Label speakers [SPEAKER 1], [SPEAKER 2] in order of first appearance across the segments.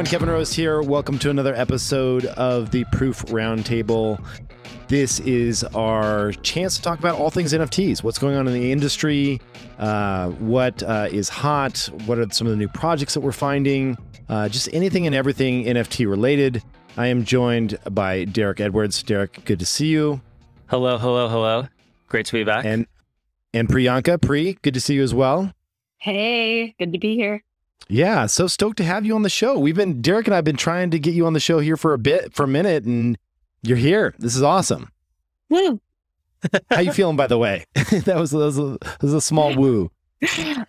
[SPEAKER 1] everyone, Kevin Rose here. Welcome to another episode of the Proof Roundtable. This is our chance to talk about all things NFTs. What's going on in the industry? What is hot? What are some of the new projects that we're finding? Just anything and everything NFT related. I am joined by Derek Edwards. Derek, good to see you.
[SPEAKER 2] Hello, hello, hello. Great to be back.
[SPEAKER 1] And Priyanka. Pri, good to see you as well.
[SPEAKER 3] Hey, good to be here.
[SPEAKER 1] Yeah, so stoked to have you on the show. Derek and I have been trying to get you on the show here for a minute, and you're here. This is awesome.
[SPEAKER 3] Woo.
[SPEAKER 1] How you feeling, by the way? that was a small woo.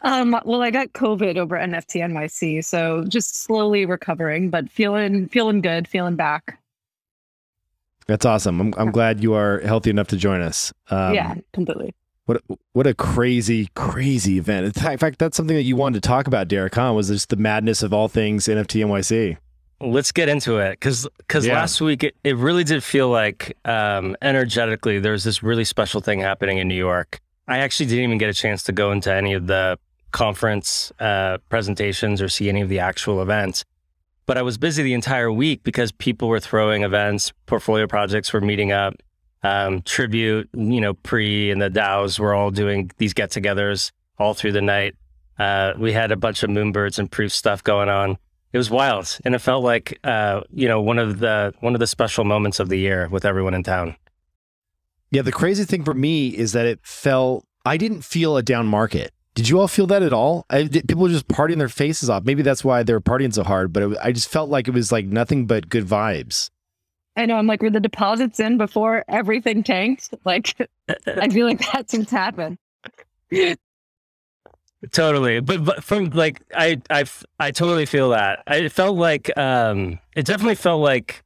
[SPEAKER 3] Well, I got COVID over NFT NYC, so just slowly recovering, but feeling good, feeling back.
[SPEAKER 1] That's awesome. I'm glad you are healthy enough to join us.
[SPEAKER 3] Yeah, completely.
[SPEAKER 1] What a crazy event. In fact, that's something that you wanted to talk about, Derek, huh? Was just the madness of all things NFT NYC.
[SPEAKER 2] Let's get into it, because last week it really did feel like energetically there's this really special thing happening in New York. I actually didn't even get a chance to go into any of the conference presentations or see any of the actual events. But I was busy the entire week because people were throwing events, portfolio projects were meeting up. Tribute, Pri and the DAOs were all doing these get-togethers all through the night. We had a bunch of Moonbirds and Proof stuff going on. It was wild, and it felt like one of the special moments of the year with everyone in town.
[SPEAKER 1] Yeah, the crazy thing for me is that I didn't feel a down market. Did you all feel that at all? People were just partying their faces off. Maybe that's why they were partying so hard, but I just felt like it was like nothing but good vibes.
[SPEAKER 3] I know, I'm like, were the deposits in before everything tanked? Like, I feel like that seems to happen.
[SPEAKER 2] Totally. But from like, I totally feel that. It felt like, it definitely felt like,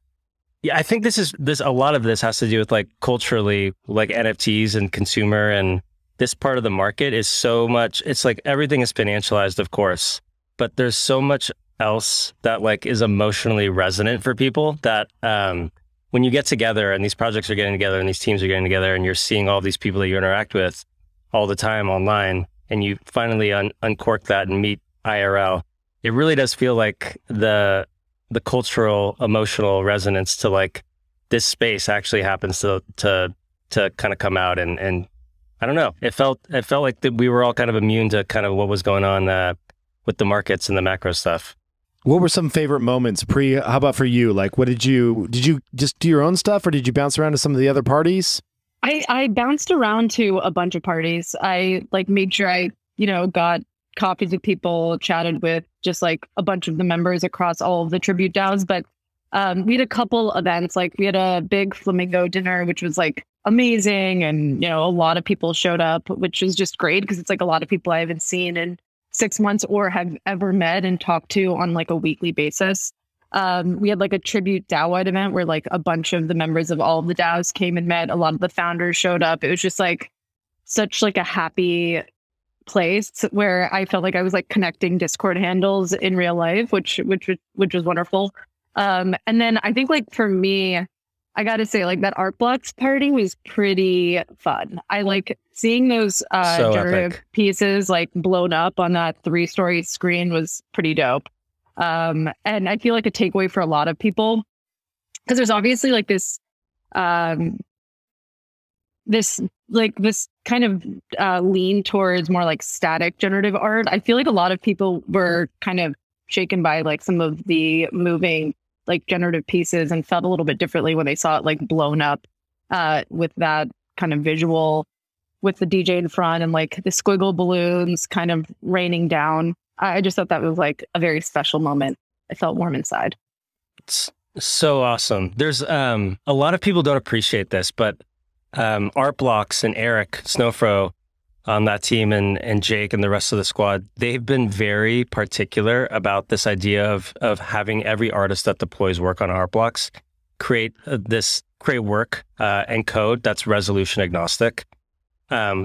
[SPEAKER 2] yeah, I think a lot of this has to do with like culturally, like NFTs and consumer, and this part of the market is so much, it's like everything is financialized, of course, but there's so much else that like is emotionally resonant for people that, when you get together and these projects are getting together and these teams are getting together and you're seeing all these people that you interact with all the time online, and you finally uncork that and meet IRL, it really does feel like the cultural, emotional resonance to like this space actually happens to kind of come out. And I don't know, it felt like that we were all kind of immune to kind of what was going on with the markets and the macro stuff.
[SPEAKER 1] What were some favorite moments? Pri, how about for you? Like, did you just do your own stuff, or did you bounce around to some of the other parties?
[SPEAKER 3] I bounced around to a bunch of parties. I like made sure I, got copies of people, chatted with just like a bunch of the members across all of the tribute DAOs. But we had a couple events. Like we had a big flamingo dinner, which was like amazing. And, a lot of people showed up, which was just great because it's like a lot of people I haven't seen in 6 months or have ever met and talked to on like a weekly basis. We had like a tribute DAO event where like a bunch of the members of all of the DAOs came and met. A lot of the founders showed up. It was just like such like a happy place where I felt like I was like connecting Discord handles in real life, which was wonderful. And then I think like for me, I got to say like that Art Blocks party was pretty fun. I like seeing those generative pieces like blown up on that 3-story screen was pretty dope. And I feel like a takeaway for a lot of people, because there's obviously like this kind of lean towards more like static generative art. I feel like a lot of people were kind of shaken by like some of the moving like generative pieces and felt a little bit differently when they saw it like blown up with that kind of visual with the DJ in front and like the squiggle balloons kind of raining down. I just thought that was like a very special moment. I felt warm inside.
[SPEAKER 2] It's so awesome. There's a lot of people don't appreciate this, but Art Blocks and Eric Snowfro on that team and Jake and the rest of the squad, they've been very particular about this idea of having every artist that deploys work on Art Blocks create work and code that's resolution agnostic.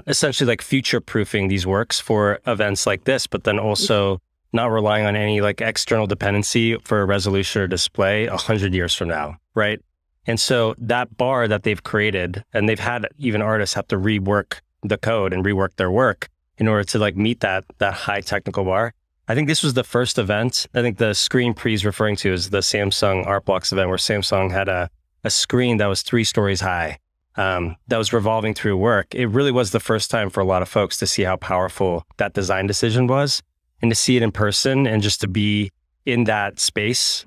[SPEAKER 2] Essentially like future-proofing these works for events like this, but then also not relying on any like external dependency for a resolution or display 100 years from now, right? And so that bar that they've created, and they've had even artists have to rework the code and rework their work in order to like meet that high technical bar. I think this was the first event. I think the screen Pri's referring to is the Samsung Art Blocks event, where Samsung had a screen that was 3 stories high, that was revolving through work. It really was the first time for a lot of folks to see how powerful that design decision was, and to see it in person and just to be in that space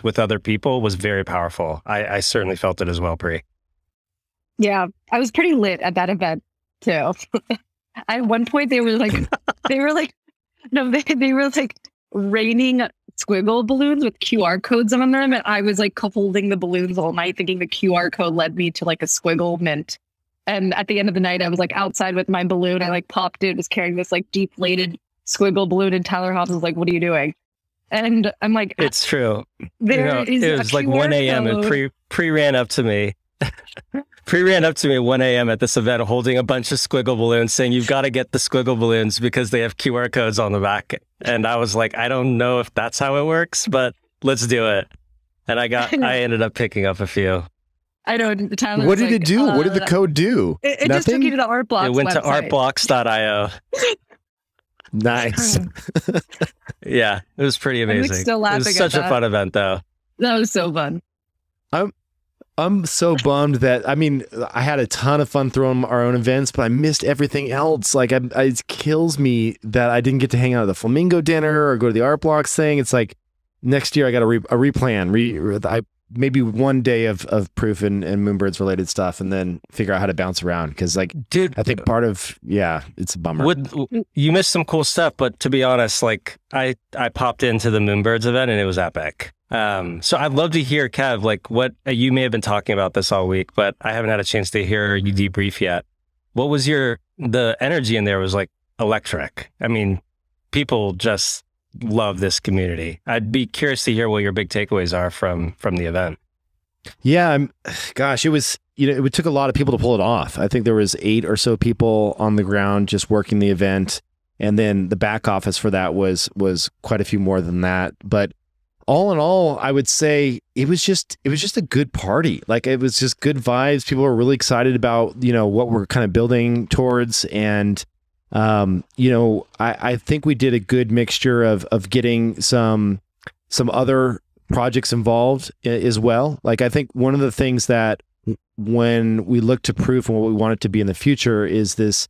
[SPEAKER 2] with other people was very powerful. I certainly felt it as well, Pri.
[SPEAKER 3] Yeah, I was pretty lit at that event too. At one point, they were like raining squiggle balloons with QR codes on them, and I was like holding the balloons all night, thinking the QR code led me to like a squiggle mint. And at the end of the night, I was like outside with my balloon. I like popped it, was carrying this like deflated squiggle balloon, and Tyler Hobbs was like, "What are you doing?" And I'm like,
[SPEAKER 2] "It's true."
[SPEAKER 3] It
[SPEAKER 2] was like 1 a.m. and Pri ran up to me. Pri ran up to me at 1 a.m. at this event holding a bunch of squiggle balloons saying, "You've got to get the squiggle balloons because they have QR codes on the back." And I was like, I don't know if that's how it works, but let's do it. And I ended up picking up a few.
[SPEAKER 3] I know. Tyler
[SPEAKER 1] what did it do? What did the code do?
[SPEAKER 3] It just took you to the Art Blocks.
[SPEAKER 2] It went
[SPEAKER 3] website.
[SPEAKER 2] to artblocks.io.
[SPEAKER 1] Nice.
[SPEAKER 2] Yeah, it was pretty amazing.
[SPEAKER 3] Still laughing
[SPEAKER 2] it was such a fun event, though.
[SPEAKER 3] That was so fun.
[SPEAKER 1] I'm so bummed that, I mean, I had a ton of fun throwing our own events, but I missed everything else. Like, it kills me that I didn't get to hang out at the Flamingo dinner or go to the Art Blocks thing. It's like next year I got to replan, maybe one day of Proof and Moonbirds related stuff, and then figure out how to bounce around. Because, like, dude, I think it's a bummer.
[SPEAKER 2] You missed some cool stuff, but to be honest, like, I popped into the Moonbirds event and it was epic. So I'd love to hear, Kev, like what you may have been talking about this all week, but I haven't had a chance to hear you debrief yet. What was the energy in there was like electric. I mean, people just love this community. I'd be curious to hear what your big takeaways are from the event.
[SPEAKER 1] Yeah, gosh, it was, it took a lot of people to pull it off. I think there was 8 or so people on the ground just working the event. And then the back office for that was quite a few more than that. But all in all, I would say it was just a good party. Like, it was just good vibes. People were really excited about, what we're kind of building towards. And, I think we did a good mixture of getting some other projects involved as well. Like, I think one of the things that when we look to Proof and what we want it to be in the future is this,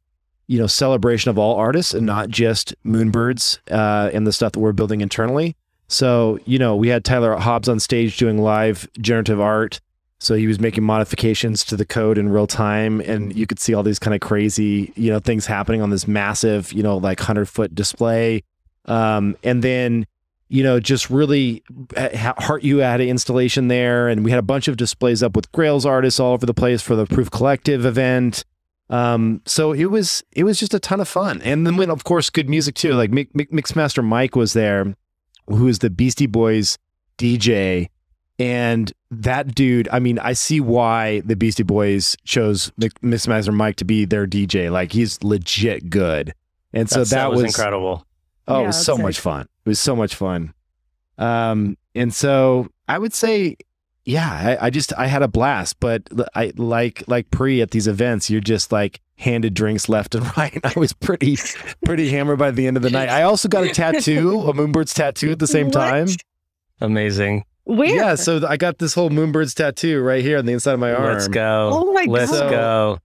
[SPEAKER 1] celebration of all artists and not just Moonbirds and the stuff that we're building internally. So, we had Tyler Hobbs on stage doing live generative art. So he was making modifications to the code in real time. And you could see all these kind of crazy, things happening on this massive, like 100-foot display. And then, just really Heart You had an installation there. And we had a bunch of displays up with Grails artists all over the place for the Proof Collective event. So it was just a ton of fun. And then, of course, good music too. Like Mixmaster Mike was there, who is the Beastie Boys DJ. And that dude, I mean, I see why the Beastie Boys chose Mixmaster Mike to be their DJ. Like, he's legit good. And so that was
[SPEAKER 2] incredible.
[SPEAKER 1] Oh, yeah, it was so much fun. It was so much fun. And so I would say, yeah, I had a blast, but I like Pri at these events, you're just like handed drinks left and right. I was pretty hammered by the end of the night. I also got a tattoo, a Moonbirds tattoo at the same time.
[SPEAKER 2] Amazing.
[SPEAKER 3] Where?
[SPEAKER 1] Yeah, so I got this whole Moonbirds tattoo right here on the inside of my arm.
[SPEAKER 2] Let's go.
[SPEAKER 3] Oh my God.
[SPEAKER 2] Let's go.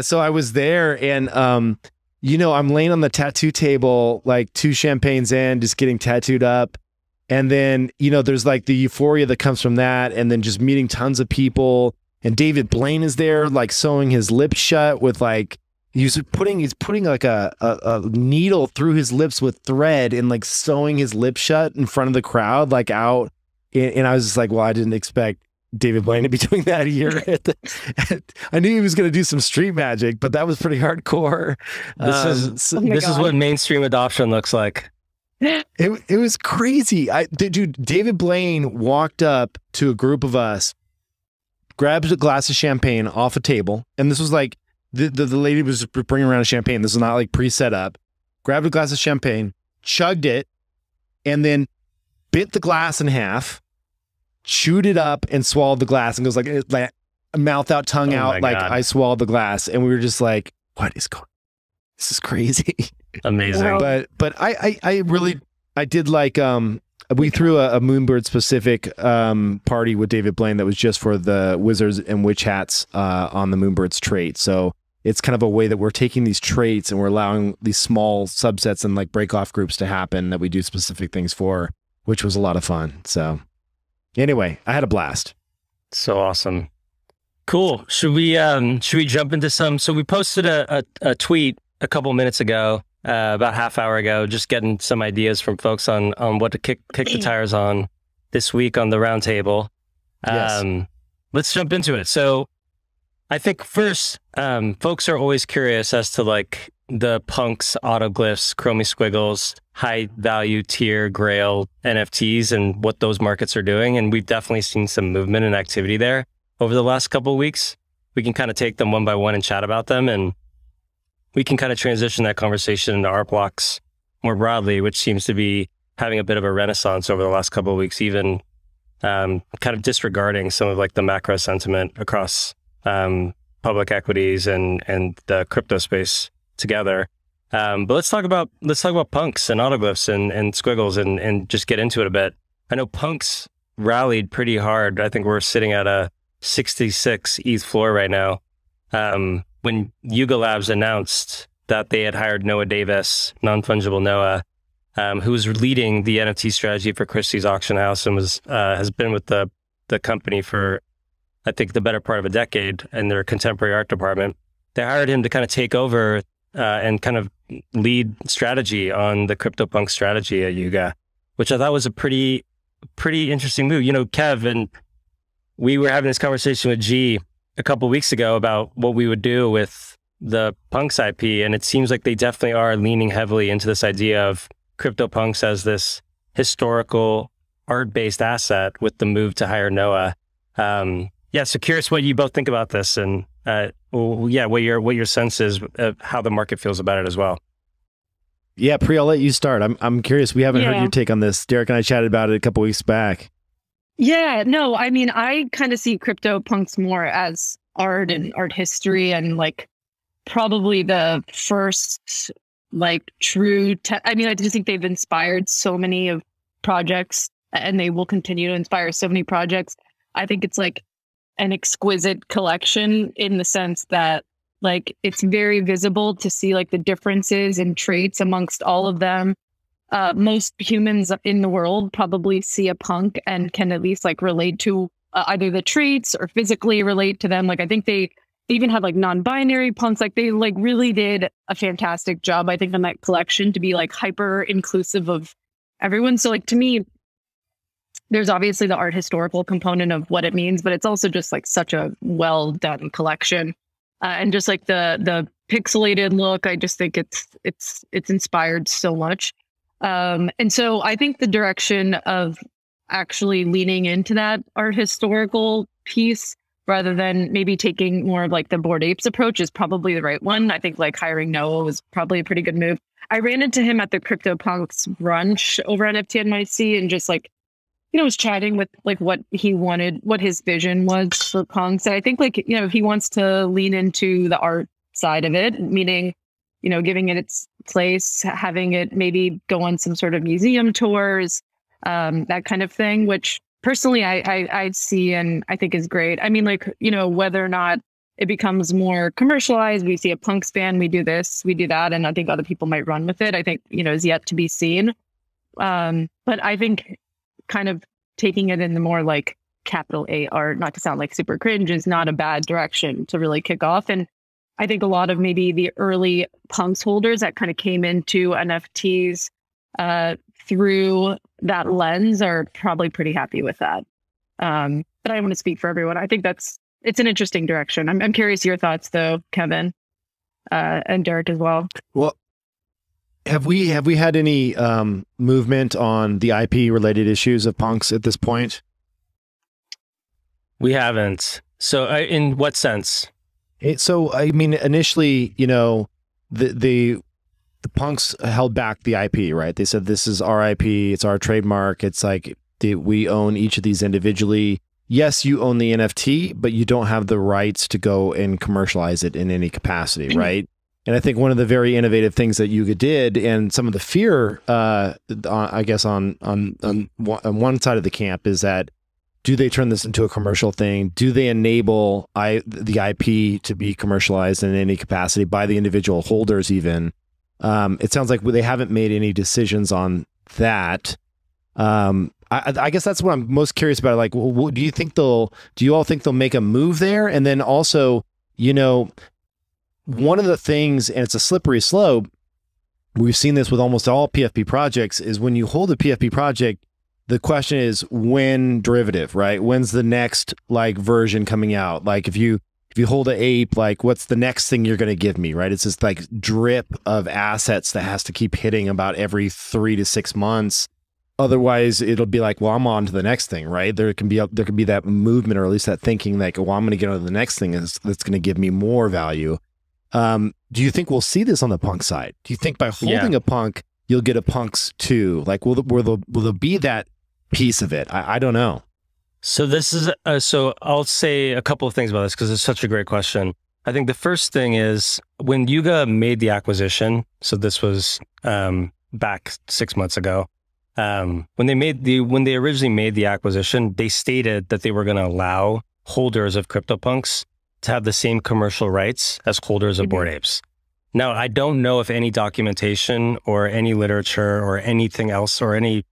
[SPEAKER 1] So I was there, and I'm laying on the tattoo table, like 2 champagnes in, just getting tattooed up. And then, there's like the euphoria that comes from that, and then just meeting tons of people. And David Blaine is there, like sewing his lips shut with like, he's putting like a needle through his lips with thread and like sewing his lips shut in front of the crowd, like out. And I was just like, well, I didn't expect David Blaine to be doing that here. I knew he was going to do some street magic, but that was pretty hardcore.
[SPEAKER 2] This is what mainstream adoption looks like.
[SPEAKER 1] It was crazy. Dude, David Blaine walked up to a group of us, grabbed a glass of champagne off a table, and this was like the lady was bringing around a champagne. This was not like pre-set up. Grabbed a glass of champagne, chugged it, and then bit the glass in half, chewed it up, and swallowed the glass, and goes like mouth out, tongue out, like, I swallowed the glass. And we were just like, what is going on? This is crazy.
[SPEAKER 2] Amazing.
[SPEAKER 1] But I really did like we threw a Moonbird specific party with David Blaine that was just for the wizards and witch hats on the Moonbird's trait. So it's kind of a way that we're taking these traits and we're allowing these small subsets and like break off groups to happen that we do specific things for, which was a lot of fun. So anyway, I had a blast.
[SPEAKER 2] So awesome. Cool. Should we jump into some? So we posted a tweet a couple minutes ago, about half hour ago, just getting some ideas from folks on what to kick the tires on this week on the roundtable.
[SPEAKER 1] Yes.
[SPEAKER 2] Let's jump into it. So I think first, folks are always curious as to like the punks, autoglyphs, chromie squiggles, high value tier grail NFTs and what those markets are doing. And we've definitely seen some movement and activity there over the last couple of weeks. We can kind of take them one by one and chat about them, and we can kind of transition that conversation into art blocks more broadly, which seems to be having a bit of a renaissance over the last couple of weeks, even kind of disregarding some of like the macro sentiment across public equities and the crypto space together. But let's talk about punks and autoglyphs and squiggles and just get into it a bit. I know punks rallied pretty hard. I think we're sitting at a 66 ETH floor right now. When Yuga Labs announced that they had hired Noah Davis, non-fungible Noah, who was leading the NFT strategy for Christie's auction house and has been with the company for, I think, the better part of a decade in their contemporary art department. They hired him to kind of take over and kind of lead strategy on the CryptoPunk strategy at Yuga, which I thought was a pretty interesting move. You know, Kev, and we were having this conversation with G a couple of weeks ago about what we would do with the punks IP, and it seems like they definitely are leaning heavily into this idea of CryptoPunks as this historical art-based asset with the move to hire Noah. So curious what you both think about this, and what your sense is of how the market feels about it as well.
[SPEAKER 1] Yeah, Pri, I'll let you start. I'm curious. We haven't heard your take on this. Derek and I chatted about it a couple weeks back.
[SPEAKER 3] Yeah, no, I mean, I kind of see CryptoPunks more as art and art history, and like probably the first like true I mean, I just think they've inspired so many of projects, and they will continue to inspire so many projects. I think it's like an exquisite collection in the sense that like it's very visible to see like the differences in traits amongst all of them. Most humans in the world probably see a punk and can at least like relate to either the traits or physically relate to them. Like I think they even had like non-binary punks. Like they like really did a fantastic job, I think, on that collection to be like hyper inclusive of everyone. So like to me, there's obviously the art historical component of what it means, but it's also just like such a well done collection. And just like the pixelated look, I just think it's inspired so much. And so I think the direction of actually leaning into that art historical piece rather than maybe taking more of like the Bored Apes approach is probably the right one. I think like hiring Noah was probably a pretty good move. I ran into him at the CryptoPunks brunch over NFT NYC and just like, you know, was chatting with like what he wanted, what his vision was for punks. And I think like, you know, he wants to lean into the art side of it, meaning, you know, giving it its place, having it maybe go on some sort of museum tours, that kind of thing, which personally I see and I think is great. I mean, like, you know, whether or not it becomes more commercialized, we see a punks band, we do this, we do that, and I think other people might run with it. I think, you know, is yet to be seen. But I think kind of taking it in the more like capital A art, not to sound like super cringe, is not a bad direction to really kick off. And I think a lot of maybe the early punks holders that kind of came into NFTs through that lens are probably pretty happy with that. But I don't want to speak for everyone. I think it's an interesting direction. I'm curious your thoughts though, Kevin, and Derek as well.
[SPEAKER 1] Well, have we had any movement on the IP related issues of punks at this point?
[SPEAKER 2] We haven't. So in what sense?
[SPEAKER 1] So, I mean, initially, you know, the punks held back the IP, right? They said, this is our IP, it's our trademark. It's like, we own each of these individually. Yes, you own the NFT, but you don't have the rights to go and commercialize it in any capacity, right? And I think one of the very innovative things that Yuga did, and some of the fear, I guess on one side of the camp, is that, do they turn this into a commercial thing? Do they enable the IP to be commercialized in any capacity by the individual holders even? It sounds like they haven't made any decisions on that. I guess that's what I'm most curious about. Like, do you all think they'll make a move there? And then also, one of the things, and it's a slippery slope, we've seen this with almost all PFP projects, is when you hold a PFP project, the question is when derivative, right? When's the next version coming out? Like if you hold an ape, like what's the next thing you're going to give me, right? It's this like drip of assets that has to keep hitting about every 3 to 6 months. Otherwise, it'll be like, well, I'm on to the next thing, right? There can be that movement, or at least that thinking, like, well, I'm going to get on to the next thing that's going to give me more value. Do you think we'll see this on the punk side? Do you think by holding a punk, you'll get a punks too? Like, will there be that piece of it? I don't know.
[SPEAKER 2] So this is so I'll say a couple of things about this because it's such a great question. I think the first thing is when Yuga made the acquisition. So this was back 6 months ago. When they originally made the acquisition, they stated that they were going to allow holders of CryptoPunks to have the same commercial rights as holders of Bored Apes. Now, I don't know if any documentation or any literature or anything else or any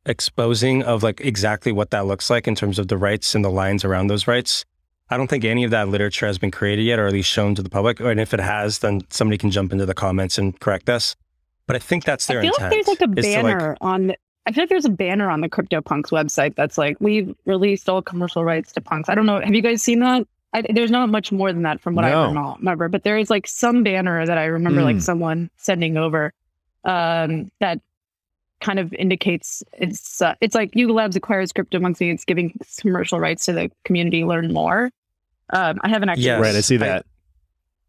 [SPEAKER 2] exposing of like exactly what that looks like in terms of the rights and the lines around those rights. I don't think any of that literature has been created yet, or at least shown to the public. And if it has, then somebody can jump into the comments and correct us. But I think that's their intent.
[SPEAKER 3] I feel like there's like a banner I feel like there's a banner on the CryptoPunks website that's like, we've released all commercial rights to punks. I don't know. Have you guys seen that? There's not much more than that from what I remember, but there is like some banner that I remember like someone sending over that kind of indicates it's like Yuga Labs acquires CryptoPunks and it's giving commercial rights to the community, learn more. I haven't actually.
[SPEAKER 1] Yes, right, I see that.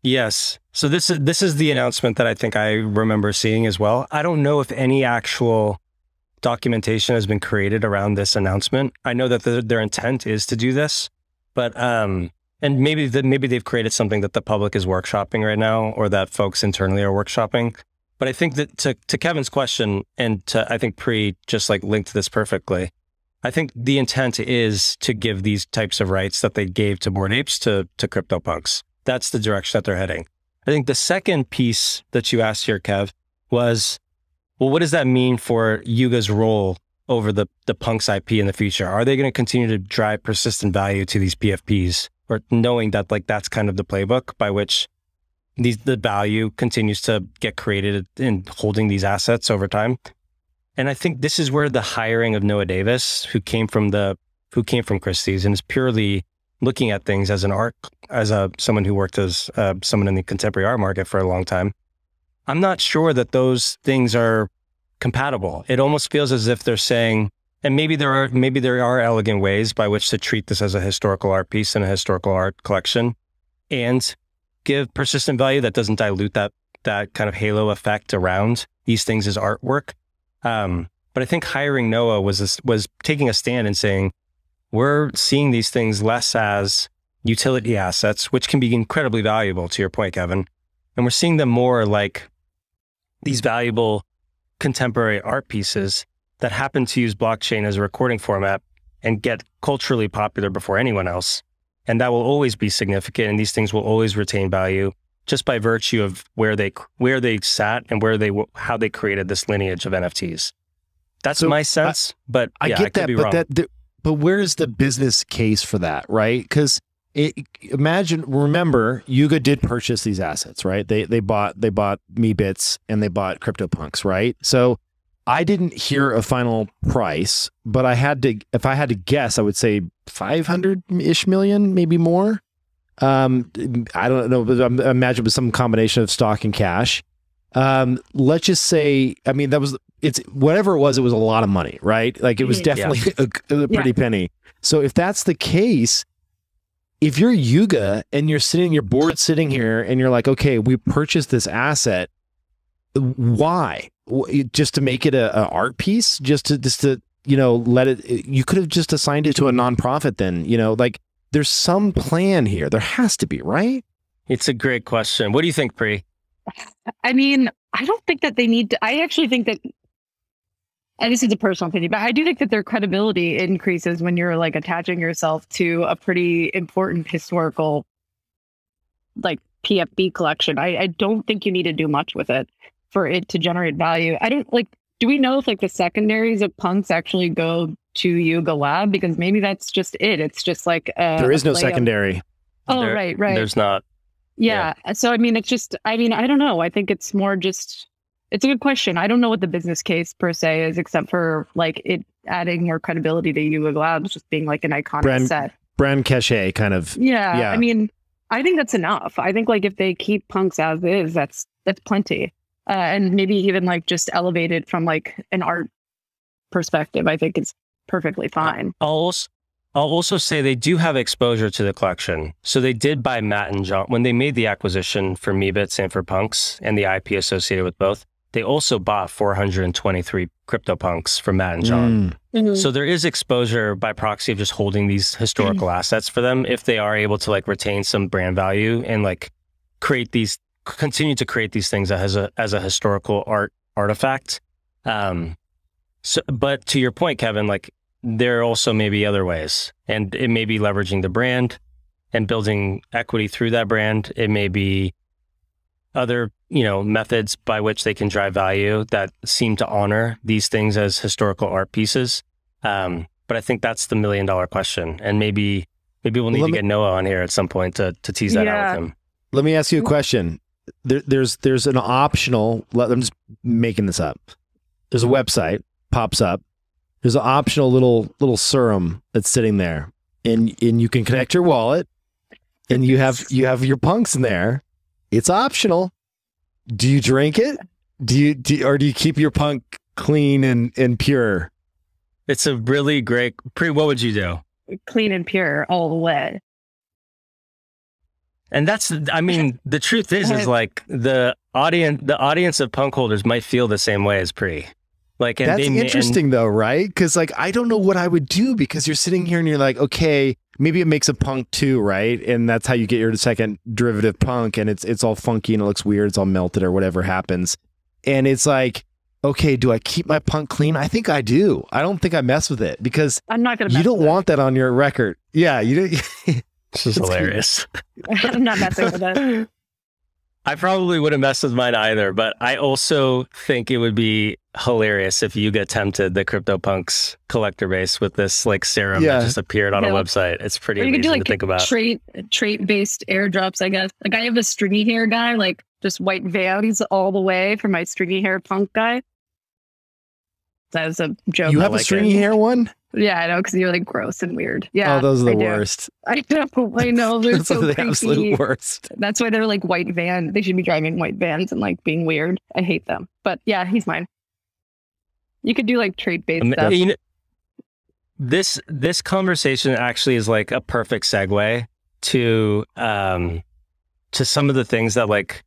[SPEAKER 2] Yes. So this is the announcement that I think I remember seeing as well. I don't know if any actual documentation has been created around this announcement. I know that their intent is to do this, but and maybe they've created something that the public is workshopping right now, or that folks internally are workshopping. But I think that to Kevin's question, and to I think Pri just like linked this perfectly. I think the intent is to give these types of rights that they gave to Bored Apes to CryptoPunks. That's the direction that they're heading. I think the second piece that you asked here, Kev, was, well, what does that mean for Yuga's role over the punks IP in the future? Are they going to continue to drive persistent value to these PFPs, or knowing that like that's kind of the playbook by which the value continues to get created in holding these assets over time? And I think this is where the hiring of Noah Davis, who came from Christie's and is purely looking at things as someone who worked as someone in the contemporary art market for a long time. I'm not sure that those things are compatible. It almost feels as if they're saying, and maybe there are elegant ways by which to treat this as a historical art piece and a historical art collection, and give persistent value that doesn't dilute that kind of halo effect around these things as artwork. But I think hiring Noah was taking a stand and saying, we're seeing these things less as utility assets, which can be incredibly valuable, to your point, Kevin. And we're seeing them more like these valuable contemporary art pieces that happen to use blockchain as a recording format and get culturally popular before anyone else. And that will always be significant. And these things will always retain value just by virtue of where they sat and how they created this lineage of NFTs. That's my sense, but I get that,
[SPEAKER 1] but where's the business case for that, right? Because remember, Yuga did purchase these assets, right? They bought MeBits and they bought CryptoPunks, right? So I didn't hear a final price, but if I had to guess, I would say 500-ish million, maybe more. I don't know, but I imagine it was some combination of stock and cash. Let's just say, I mean, it's whatever it was a lot of money, right? Like it was definitely a pretty penny. So if that's the case, if you're Yuga and you're bored sitting here and you're like, okay, we purchased this asset, why? Just to make it a art piece? Just to let it, you could have just assigned it to a nonprofit then, like there's some plan here. There has to be, right?
[SPEAKER 2] It's a great question. What do you think, Pri?
[SPEAKER 3] I mean, I don't think that they need to. I actually think that, and this is a personal opinion, but I do think that their credibility increases when you're like attaching yourself to a pretty important historical, like PFB collection. I don't think you need to do much with it for it to generate value. I don't like, do we know if like the secondaries of punks actually go to Yuga Lab? Because maybe that's just it. It's just like,
[SPEAKER 1] there is no secondary.
[SPEAKER 3] Oh, right.
[SPEAKER 2] There's not.
[SPEAKER 3] Yeah. So, I mean, it's just, I mean, I don't know. I think it's more just, it's a good question. I don't know what the business case per se is, except for like it adding more credibility to Yuga Labs, just being like an iconic set.
[SPEAKER 1] Brand cachet kind of.
[SPEAKER 3] Yeah. I mean, I think that's enough. I think like if they keep punks as is, that's plenty. And maybe even like just elevated from like an art perspective, I think it's perfectly fine.
[SPEAKER 2] I'll also say they do have exposure to the collection. So they did buy Matt and John when they made the acquisition for Meebits and for Punks and the IP associated with both. They also bought 423 CryptoPunks from Matt and John.
[SPEAKER 3] Mm-hmm.
[SPEAKER 2] So there is exposure by proxy of just holding these historical assets for them if they are able to like retain some brand value and like continue to create these things as a historical artifact. But to your point, Kevin, like there also may be other ways, and it may be leveraging the brand and building equity through that brand. It may be other, methods by which they can drive value that seem to honor these things as historical art pieces. But I think that's the $1 million question. And maybe we'll need to get Noah on here at some point to tease that out with him.
[SPEAKER 1] Let me ask you a question. There's an optional, I'm just making this up. There's a website pops up. There's an optional little serum that's sitting there, and you can connect your wallet, and you have your punks in there. It's optional. Do you drink it? Or do you keep your punk clean and pure?
[SPEAKER 2] It's a really great. Pri, what would you do?
[SPEAKER 3] Clean and pure all the way.
[SPEAKER 2] And that's, I mean, the truth is like the audience of punk holders might feel the same way as Pri. Like, and
[SPEAKER 1] that's interesting though, right? Because like, I don't know what I would do, because you're sitting here and you're like, okay, maybe it makes a punk too, right? And that's how you get your second derivative punk, and it's all funky and it looks weird, it's all melted or whatever happens. And it's like, okay, do I keep my punk clean? I think I do. I don't think I mess with it, because
[SPEAKER 3] I'm not gonna.
[SPEAKER 1] You don't want that on your record. Yeah, you don't.
[SPEAKER 2] This is hilarious.
[SPEAKER 3] I'm not messing with it.
[SPEAKER 2] I probably wouldn't mess with mine either, but I also think it would be hilarious if you get tempted the CryptoPunks collector base with this like serum that just appeared on a website. It's pretty amazing to think about.
[SPEAKER 3] Trait based airdrops, I guess. Like I have a stringy hair guy, like just white Vans all the way for my stringy hair punk guy. That was a joke.
[SPEAKER 1] You have a stringy hair one?
[SPEAKER 3] Yeah, I know, because you're like gross and weird. Yeah.
[SPEAKER 1] Oh, those are the worst.
[SPEAKER 3] I know. They're
[SPEAKER 1] those
[SPEAKER 3] so
[SPEAKER 1] are the
[SPEAKER 3] creepy.
[SPEAKER 1] absolute worst.
[SPEAKER 3] That's why they're like white van. They should be driving white vans and like being weird. I hate them. But yeah, he's mine. You could do like trait-based stuff.
[SPEAKER 2] This conversation actually is like a perfect segue to some of the things that like,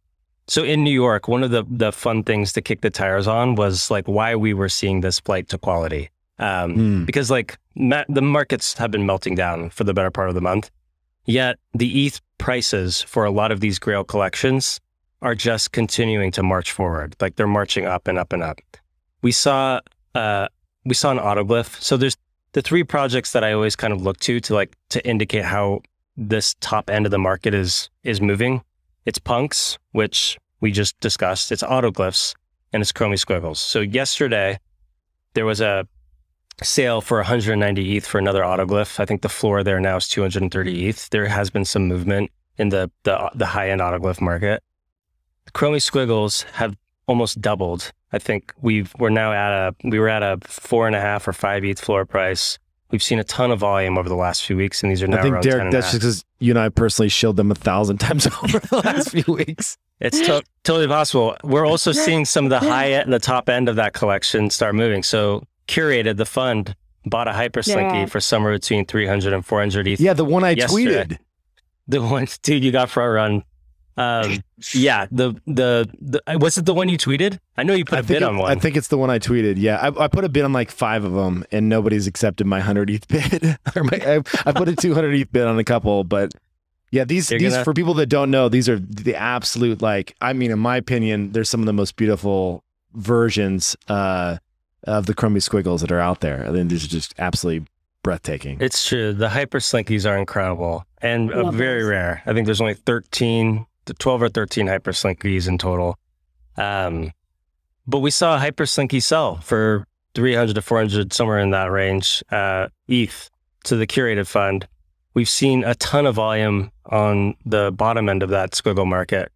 [SPEAKER 2] so in New York, one of the fun things to kick the tires on was like why we were seeing this flight to quality. Because like the markets have been melting down for the better part of the month, yet the ETH prices for a lot of these Grail collections are just continuing to march forward. Like they're marching up and up and up. We saw an autoglyph. So there's the three projects that I always kind of look to indicate how this top end of the market is moving. It's punks, which we just discussed. It's autoglyphs, and it's chromie squiggles. So yesterday there was a sale for 190 ETH for another autoglyph. I think the floor there now is 230 ETH. There has been some movement in the high end autoglyph market. The chromie squiggles have almost doubled. I think we were at a 4.5 or 5 ETH floor price. We've seen a ton of volume over the last few weeks, and these are now around 10.5. I think, Derek,
[SPEAKER 1] that's just because you and I personally shilled them 1,000 times over the last few weeks.
[SPEAKER 2] It's totally possible. We're also seeing some of the top end of that collection start moving. So Curated, the fund, bought a Hyperslinky for somewhere between 300 and 400 ETH.
[SPEAKER 1] Yeah, the one I tweeted.
[SPEAKER 2] The one, dude, you got front run. Yeah, was it the one you tweeted? I know you put a bid on one.
[SPEAKER 1] I think it's the one I tweeted. Yeah, I put a bid on like 5 of them, and nobody's accepted my 100 ETH bid. I put a 200 ETH bid on a couple, but Yeah, these for people that don't know, these are the absolute, like, I mean, in my opinion, they're some of the most beautiful versions of the chromie squiggles that are out there. I think these are just absolutely breathtaking.
[SPEAKER 2] It's true. The hyper slinkies are incredible and very rare. I think there's only 12 or 13 hyper slinkies in total. But we saw a hyper slinky sell for 300 to 400, somewhere in that range, ETH to the curated fund. We've seen a ton of volume on the bottom end of that squiggle market.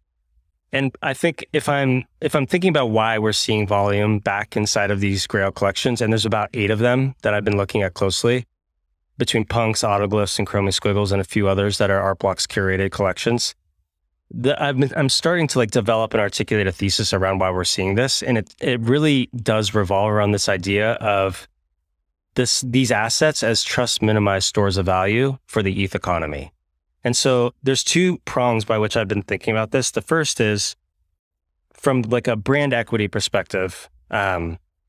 [SPEAKER 2] And I think if I'm thinking about why we're seeing volume back inside of these Grail collections, and there's about 8 of them that I've been looking at closely, between punks, autoglyphs, and chromie squiggles, and a few others that are Art Block's curated collections, I'm starting to like develop and articulate a thesis around why we're seeing this. And it really does revolve around this idea of these assets as trust minimized stores of value for the ETH economy. And so there's 2 prongs by which I've been thinking about this. The first is from like a brand equity perspective.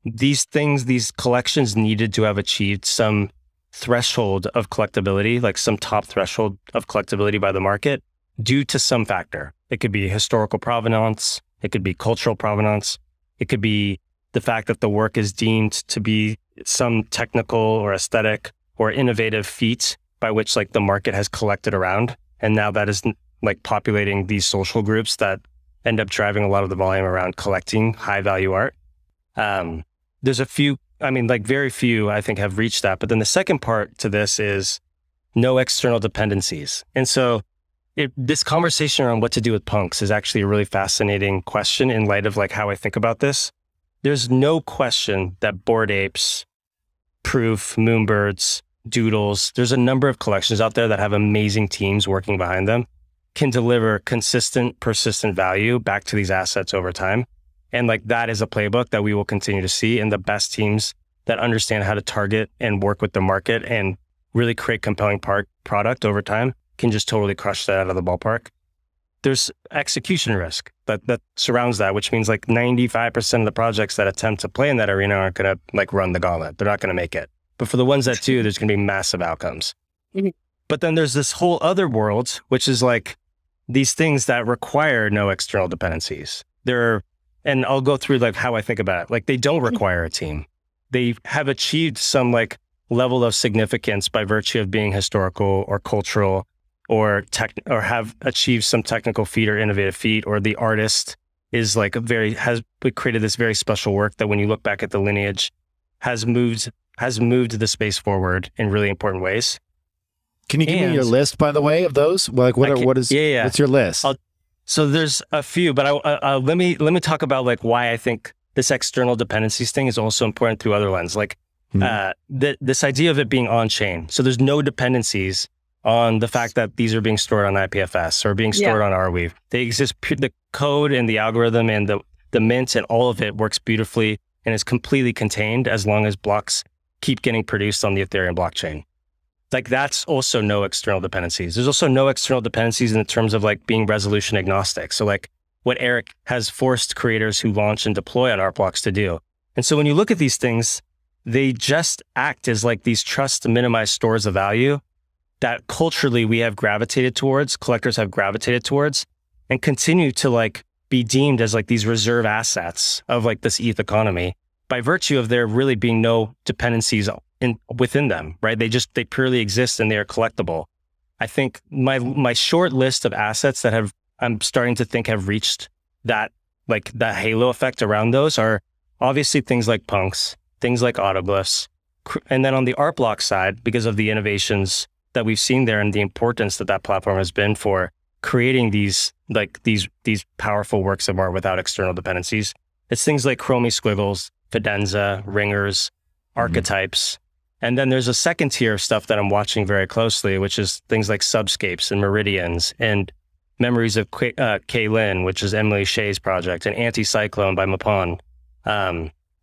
[SPEAKER 2] These collections needed to have achieved some threshold of collectability, like some top threshold of collectability by the market due to some factor. It could be historical provenance. It could be cultural provenance. It could be the fact that the work is deemed to be some technical or aesthetic or innovative feat by which like the market has collected around. And now that is like populating these social groups that end up driving a lot of the volume around collecting high value art. There's a few, I mean, like very few I think have reached that. But then the second part to this is no external dependencies. And so this conversation around what to do with punks is actually a really fascinating question in light of like how I think about this. There's no question that Bored Apes, Proof, Moonbirds, Doodles, there's a number of collections out there that have amazing teams working behind them, can deliver consistent, persistent value back to these assets over time. And like that is a playbook that we will continue to see, and the best teams that understand how to target and work with the market and really create compelling product over time can just totally crush that out of the ballpark. There's execution risk that surrounds that, which means like 95% of the projects that attempt to play in that arena aren't going to like run the gauntlet. They're not going to make it. But for the ones that do, there's going to be massive outcomes. Mm-hmm. But then there's this whole other world, which is like these things that require no external dependencies. And I'll go through like how I think about it. Like they don't require a team. They have achieved some like level of significance by virtue of being historical or cultural or have achieved some technical feat or innovative feat, or the artist is like has created this very special work that when you look back at the lineage has moved the space forward in really important ways.
[SPEAKER 1] Can you give me your list, by the way, of those? Like what's your list?
[SPEAKER 2] So there's a few, but let me talk about like why I think this external dependencies thing is also important through other lens. Like this idea of it being on chain. So there's no dependencies on the fact that these are being stored on IPFS or being stored on Arweave. They exist. The code and the algorithm and the mint and all of it works beautifully and is completely contained as long as blocks keep getting produced on the Ethereum blockchain. Like that's also no external dependencies. There's also no external dependencies in the terms of like being resolution agnostic. So like what Eric has forced creators who launch and deploy on art blocks to do. And so when you look at these things, they just act as like these trust minimized stores of value that culturally we have gravitated towards, collectors have gravitated towards, and continue to like be deemed as like these reserve assets of like this ETH economy by virtue of there really being no dependencies within them, right? They purely exist and they are collectible. I think my short list of assets that I'm starting to think have reached that halo effect around those are obviously things like punks, things like autoglyphs. And then on the art block side, because of the innovations that we've seen there and the importance that platform has been for creating these powerful works of art without external dependencies, it's things like chromie squiggles, Fidenza, ringers, archetypes. And then there's a second tier of stuff that I'm watching very closely, which is things like subscapes and meridians and memories of Kaylin, which is Emily Shea's project, and Anti-Cyclone by Mapon.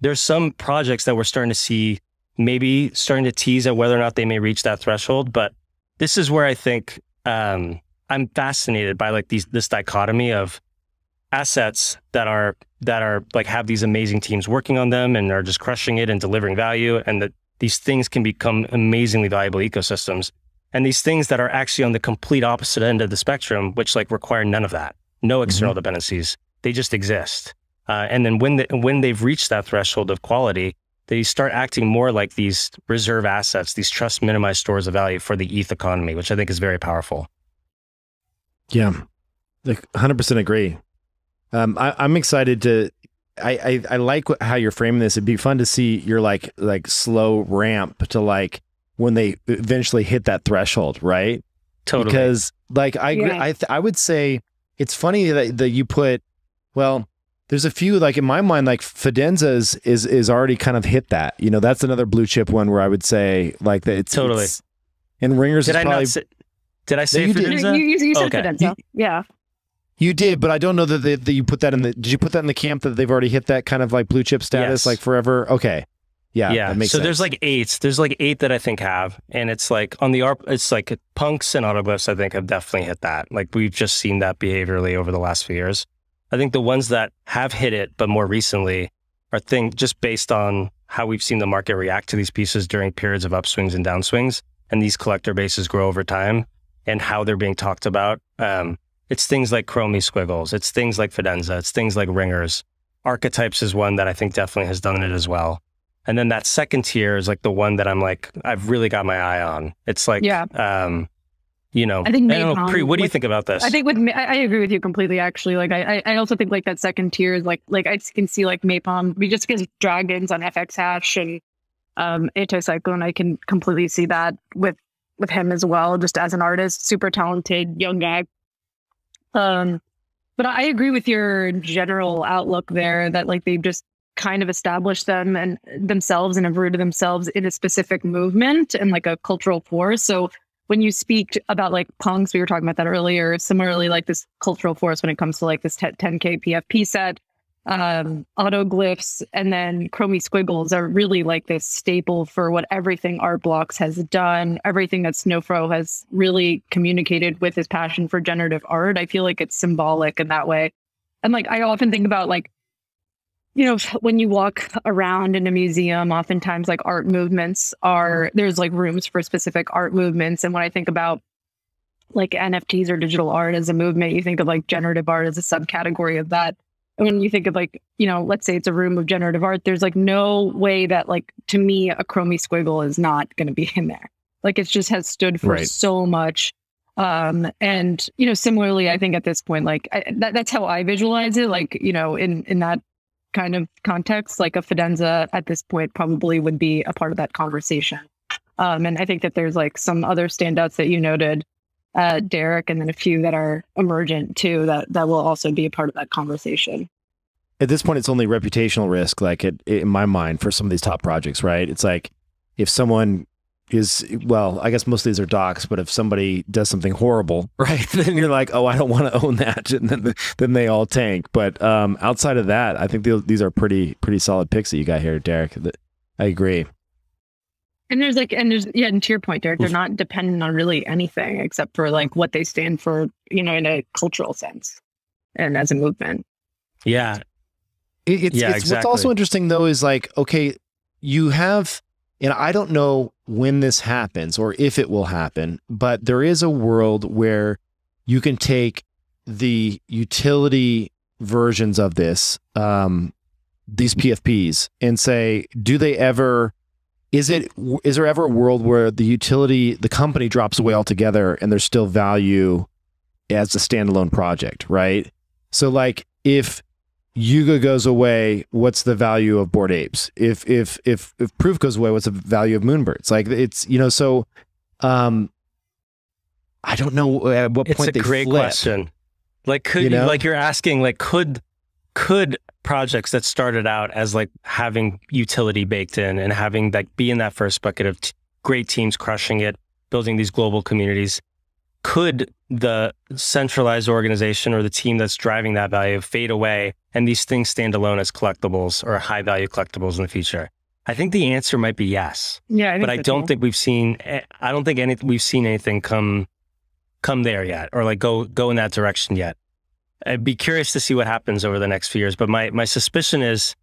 [SPEAKER 2] There's some projects that we're starting to see maybe starting to tease at whether or not they may reach that threshold. But this is where I think I'm fascinated by like this dichotomy of assets that are like have these amazing teams working on them and are just crushing it and delivering value, and that these things can become amazingly valuable ecosystems. and these things that are actually on the complete opposite end of the spectrum, which like require none of that, no external dependencies. They just exist. And then when they've reached that threshold of quality, they start acting more like these reserve assets, these trust minimized stores of value for the ETH economy, which I think is very powerful.
[SPEAKER 1] Yeah, like 100% agree. I'm excited to. I like how you're framing this. It'd be fun to see your like slow ramp to like when they eventually hit that threshold, right?
[SPEAKER 2] Totally.
[SPEAKER 1] Because like I agree. I would say it's funny that you put, well, there's a few, like in my mind, like Fidenza is already kind of hit that. You know, that's another blue chip one where I would say like that. It's
[SPEAKER 2] totally.
[SPEAKER 1] And Ringers is probably.
[SPEAKER 2] Did I say Fidenza?
[SPEAKER 3] You said Fidenza. Yeah.
[SPEAKER 1] You did, but I don't know that you put that in the. Did you put that in the camp that they've already hit that kind of like blue chip status, like forever? Okay. Yeah. That makes sense.
[SPEAKER 2] There's like eight. There's like eight that I think have, and it's like on the it's like punks and autoglyphs. I think have definitely hit that. Like we've just seen that behaviorally over the last few years. I think the ones that have hit it, but more recently, are just based on how we've seen the market react to these pieces during periods of upswings and downswings, and these collector bases grow over time, and how they're being talked about. It's things like Chromie Squiggles. It's things like Fidenza. It's things like Ringers. Archetypes is one that I think definitely has done it as well. And then that second tier is like the one that I'm like, I've really got my eye on. It's like, you know,
[SPEAKER 3] I think
[SPEAKER 2] Pri, what do you think about this?
[SPEAKER 3] I think I agree with you completely, actually. Like, I also think like that second tier is like I can see like Maypom, just because dragons on FX Hash and Anticyclone, I can completely see that with him as well, just as an artist, super talented, young guy. But I agree with your general outlook there that like they've just kind of established themselves and have rooted themselves in a specific movement and like a cultural force. So when you speak about like punks, we were talking about that earlier, similarly like this cultural force when it comes to like this 10K PFP set, autoglyphs, and then Chromie Squiggles are really like this staple for what everything Art Blocks has done, everything that Snowfro has really communicated with his passion for generative art. I feel like it's symbolic in that way. And like, I often think about like, you know, when you walk around in a museum, oftentimes like art movements there's like rooms for specific art movements. And when I think about like NFTs or digital art as a movement, you think of like generative art as a subcategory of that. And when you think of like, you know, let's say it's a room of generative art, there's like no way that like, to me, a Chromie Squiggle is not going to be in there. Like it just has stood for so much. And, you know, similarly, I think at this point, like that's how I visualize it. Like, you know, in that kind of context, like a Fidenza at this point probably would be a part of that conversation. And I think that there's like some other standouts that you noted, Derek, and then a few that are emergent too, that will also be a part of that conversation.
[SPEAKER 1] At this point, it's only reputational risk, like in my mind, for some of these top projects, right? It's like if someone is, well, I guess most of these are docs, but if somebody does something horrible, right, then you're like, oh, I don't want to own that, and then they all tank. But outside of that, I think these are pretty solid picks that you got here, Derek. I agree.
[SPEAKER 3] And there's yeah, and to your point, Derek, they're not dependent on really anything except for like what they stand for, you know, in a cultural sense and as a movement.
[SPEAKER 2] Yeah.
[SPEAKER 1] Exactly. What's also interesting though is like, okay, you have, and I don't know when this happens or if it will happen, but there is a world where you can take the utility versions of these PFPs and say, is there ever a world where the company drops away altogether and there's still value as a standalone project, right? So like if Yuga goes away, what's the value of Bored Apes? If Proof goes away, what's the value of Moonbirds? Like it's, you know, so I don't know at what point they flip.
[SPEAKER 2] It's a great question. Like like you're asking, like could projects that started out as like having utility baked in and having like be in that first bucket of great teams crushing it, building these global communities, could the centralized organization or the team that's driving that value fade away and these things stand alone as collectibles or high value collectibles in the future? I think the answer might be yes.
[SPEAKER 3] Yeah,
[SPEAKER 2] but I don't think we've seen. I don't think we've seen anything come there yet, or like go in that direction yet. I'd be curious to see what happens over the next few years. But my suspicion is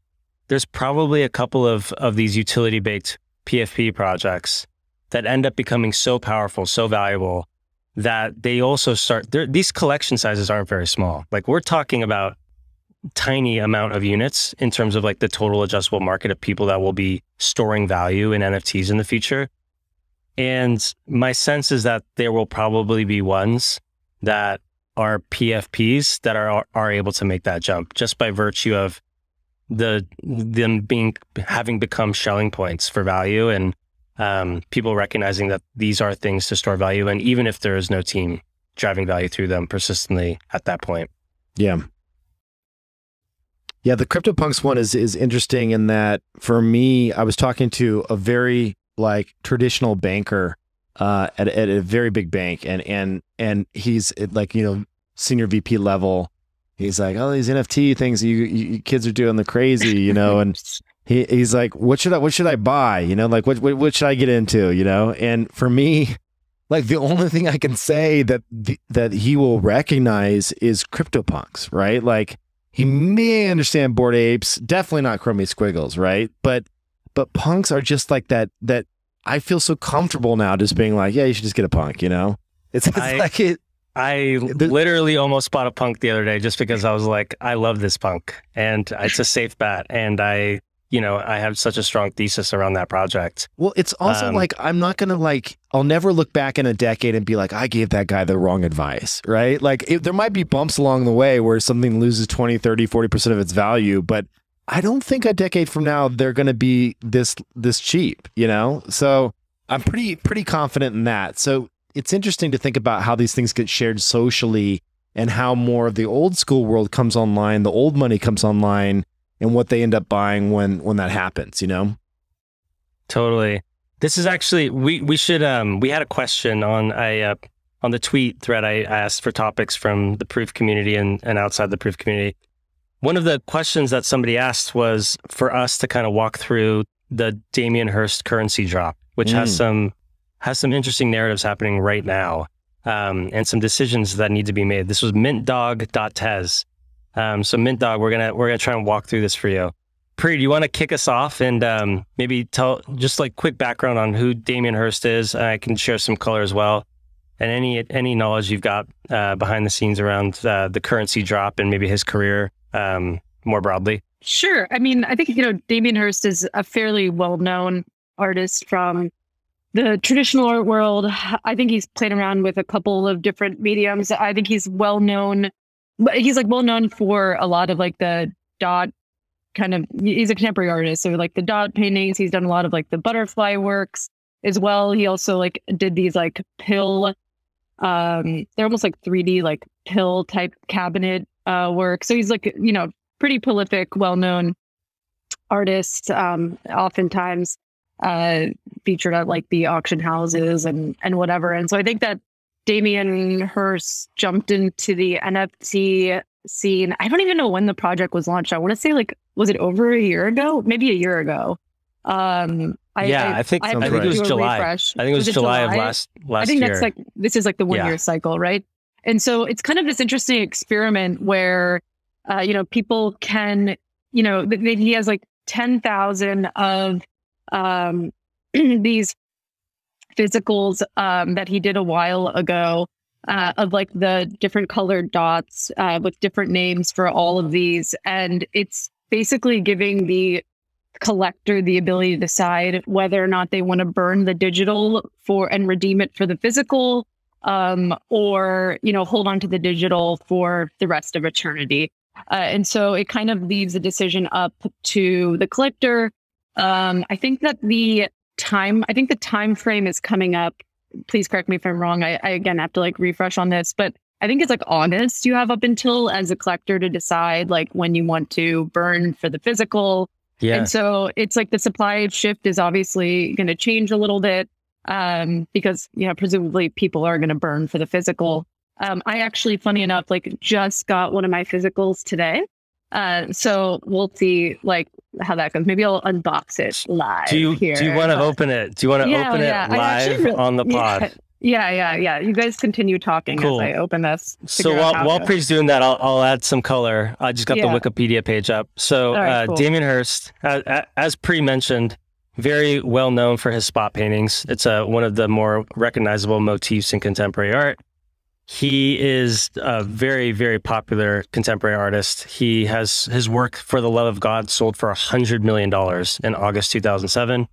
[SPEAKER 2] there's probably a couple of these utility baked PFP projects that end up becoming so powerful, so valuable that they also these collection sizes aren't very small. Like we're talking about tiny amount of units in terms of like the total addressable market of people that will be storing value in NFTs in the future. And my sense is that there will probably be ones that are PFPs that are able to make that jump just by virtue of them having become Schelling points for value, and people recognizing that these are things to store value, and even if there is no team driving value through them persistently at that point.
[SPEAKER 1] Yeah. Yeah, the CryptoPunks one is interesting in that for me, I was talking to a very like traditional banker at a very big bank, and he's like, you know, senior VP level. He's like, oh, these NFT things you kids are doing, the crazy, you know, and he's like, what should I buy? You know, like what should I get into? You know, and for me, like the only thing I can say that he will recognize is CryptoPunks, right? Like he may understand Bored Apes, definitely not Chromie Squiggles, right? But punks are just like that I feel so comfortable now just being like, yeah, you should just get a punk, you know? It's like it.
[SPEAKER 2] I literally almost bought a punk the other day just because I was like, I love this punk and it's a safe bet. And I have such a strong thesis around that project.
[SPEAKER 1] Well, it's also like, I'm not going to I'll never look back in a decade and be like, I gave that guy the wrong advice, right? Like there might be bumps along the way where something loses 20, 30, 40% of its value, but I don't think a decade from now, they're going to be this cheap, you know? So I'm pretty confident in that. So it's interesting to think about how these things get shared socially and how more of the old school world comes online, the old money comes online, and what they end up buying when that happens, you know?
[SPEAKER 2] Totally. This is actually, we should, we had a question on the tweet thread. I asked for topics from the Proof community and outside the Proof community. One of the questions that somebody asked was for us to kind of walk through the Damien Hirst currency drop, which has some interesting narratives happening right now, and some decisions that need to be made. This was mintdog.tez. So Mintdog, we're gonna try and walk through this for you. Pri, do you want to kick us off and maybe tell just like quick background on who Damien Hirst is? I can share some color as well, and any knowledge you've got behind the scenes around the currency drop and maybe his career more broadly.
[SPEAKER 3] Sure. I mean, I think, Damien Hirst is a fairly well-known artist from the traditional art world. I think he's played around with a couple of different mediums. I think he's well-known, but he's like well-known for a lot of like the dot kind of, he's a contemporary artist. So like the dot paintings, he's done a lot of like the butterfly works as well. He also like did these like pill, they're almost like 3D, like pill type cabinet work. So he's like, pretty prolific, well-known artist, oftentimes featured at like the auction houses and whatever. And so I think that Damien Hirst jumped into the NFT scene. I don't even know when the project was launched. I want to say was it over a year ago? Maybe a year ago.
[SPEAKER 2] I think it was July. I think it was July of last year.
[SPEAKER 3] I think that's this is like the 1 year cycle, right? And so it's kind of this interesting experiment where, people can, he has like 10,000 of these physicals that he did a while ago of like the different colored dots with different names for all of these. And it's basically giving the collector the ability to decide whether or not they want to burn the digital and redeem it for the physical, or, hold on to the digital for the rest of eternity. And so it kind of leaves the decision up to the collector. I think the time frame is coming up. Please correct me if I'm wrong. I again have to like refresh on this, but I think it's like August you have up until as a collector to decide like when you want to burn for the physical. Yeah. And so it's like the supply shift is obviously going to change a little bit because, presumably people are going to burn for the physical. I actually, funny enough, just got one of my physicals today. So we'll see how that goes. Maybe I'll unbox it live.
[SPEAKER 2] Do you want to open it? Do you want to open it live on the pod?
[SPEAKER 3] Yeah. You guys continue talking as I open this.
[SPEAKER 2] So while Pri's doing that, I'll add some color. I just got the Wikipedia page up. So cool. Damien Hirst, as Pri mentioned, very well known for his spot paintings. It's one of the more recognizable motifs in contemporary art. He is a very, very popular contemporary artist. He has his work, For the Love of God, sold for $100 million in August 2007. Wow.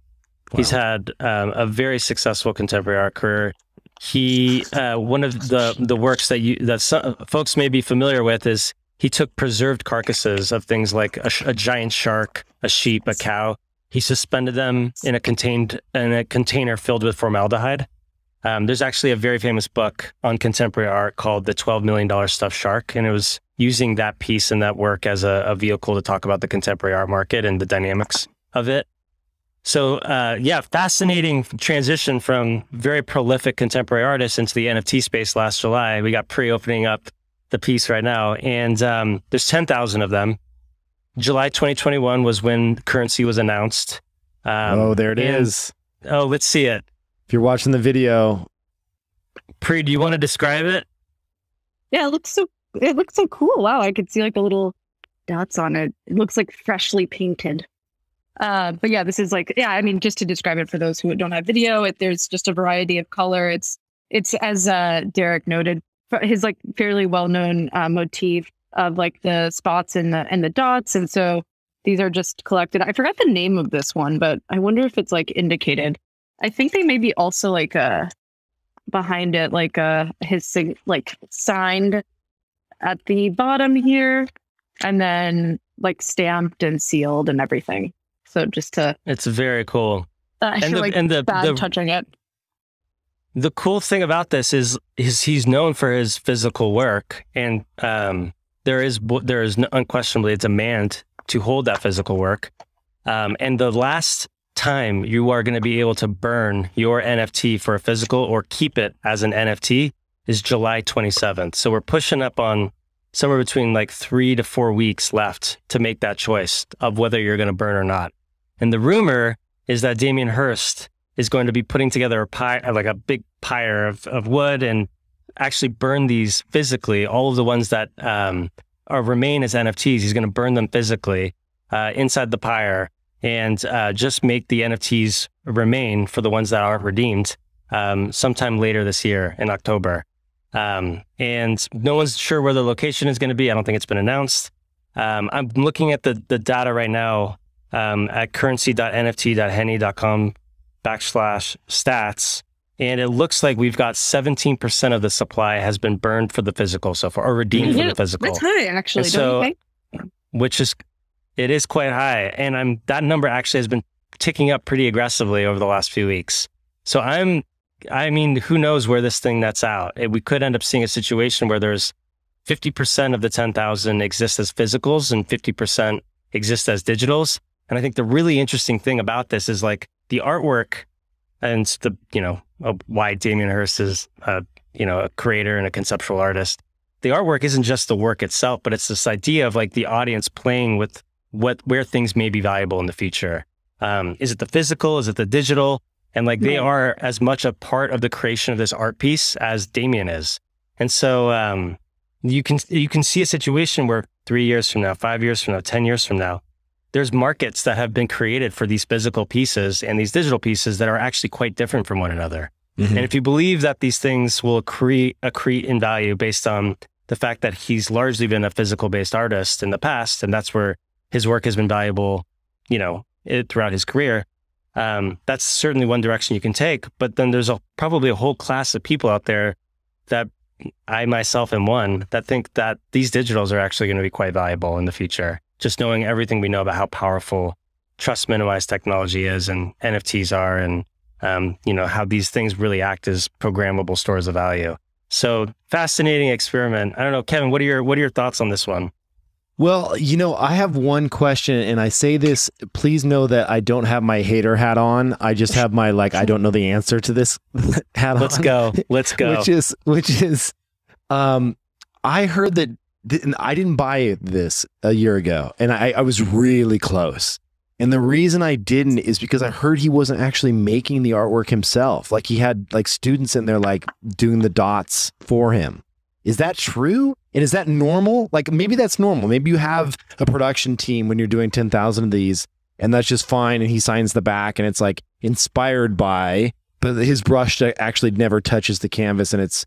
[SPEAKER 2] He's had a very successful contemporary art career. He one of the works that some folks may be familiar with is he took preserved carcasses of things like a giant shark, a sheep, a cow. He suspended them in a container filled with formaldehyde. There's actually a very famous book on contemporary art called The $12 Million Stuffed Shark, and it was using that piece and that work as a vehicle to talk about the contemporary art market and the dynamics of it. So yeah, fascinating transition from very prolific contemporary artists into the NFT space last July. We got pre-opening up the piece right now, and there's 10,000 of them. July 2021 was when currency was announced.
[SPEAKER 1] There it is.
[SPEAKER 2] Oh, let's see it.
[SPEAKER 1] If you're watching the video.
[SPEAKER 2] Pri, do you want to describe it?
[SPEAKER 3] Yeah, it looks so cool. Wow, I could see like the little dots on it. It looks like freshly painted. But yeah, this is like, yeah, I mean, just to describe it for those who don't have video, there's just a variety of color. It's as Derek noted, his like fairly well-known motif of like the spots and the dots. And so these are just collected. I forgot the name of this one, but I wonder if it's like indicated. I think they may be also like behind it, like his like signed at the bottom here, and then like stamped and sealed and everything. So just to,
[SPEAKER 2] it's very cool.
[SPEAKER 3] I feel like bad touching it.
[SPEAKER 2] The cool thing about this is he's known for his physical work, and there is unquestionably a demand to hold that physical work. And the last time you are going to be able to burn your NFT for a physical or keep it as an NFT is July 27th. So we're pushing up on somewhere between like 3 to 4 weeks left to make that choice of whether you're going to burn or not. And the rumor is that Damien Hirst is going to be putting together a big pyre of wood and actually burn these physically. All of the ones that remain as NFTs, he's going to burn them physically inside the pyre, and just make the NFTs remain for the ones that aren't redeemed sometime later this year in October. And no one's sure where the location is going to be. I don't think it's been announced. I'm looking at the data right now at currency.nft.henny.com/stats. And it looks like we've got 17% of the supply has been burned for the physical so far, or redeemed for the physical.
[SPEAKER 3] That's high, actually. Don't you think?
[SPEAKER 2] It is quite high. And that number actually has been ticking up pretty aggressively over the last few weeks. So I mean, who knows where this thing nets out? We could end up seeing a situation where there's 50% of the 10,000 exist as physicals and 50% exist as digitals. And I think the really interesting thing about this is like the artwork, and why Damien Hirst is a creator and a conceptual artist. The artwork isn't just the work itself, but it's this idea of like the audience playing with where things may be valuable in the future. Is it the physical? Is it the digital? And like they are as much a part of the creation of this art piece as Damien is. And so you can see a situation where 3 years from now, 5 years from now, 10 years from now, there's markets that have been created for these physical pieces and these digital pieces that are actually quite different from one another. Mm-hmm. And if you believe that these things will accrete in value based on the fact that he's largely been a physical-based artist in the past, and that's where his work has been valuable, throughout his career, that's certainly one direction you can take. But then there's probably a whole class of people out there that I myself am one that think that these digitals are actually going to be quite valuable in the future. Just knowing everything we know about how powerful trust minimized technology is and NFTs are, and how these things really act as programmable stores of value. So fascinating experiment. I don't know, Kevin, what are your thoughts on this one?
[SPEAKER 1] Well, I have one question, and I say this, please know that I don't have my hater hat on. I just have my, I don't know the answer to this hat on.
[SPEAKER 2] Let's go.
[SPEAKER 1] Which is, I heard that I didn't buy this a year ago, and I was really close. And the reason I didn't is because I heard he wasn't actually making the artwork himself. Like he had students in there doing the dots for him. Is that true? And is that normal? Maybe that's normal. Maybe you have a production team when you're doing 10,000 of these and that's just fine. And he signs the back, and it's like inspired by, but his brush actually never touches the canvas, and it's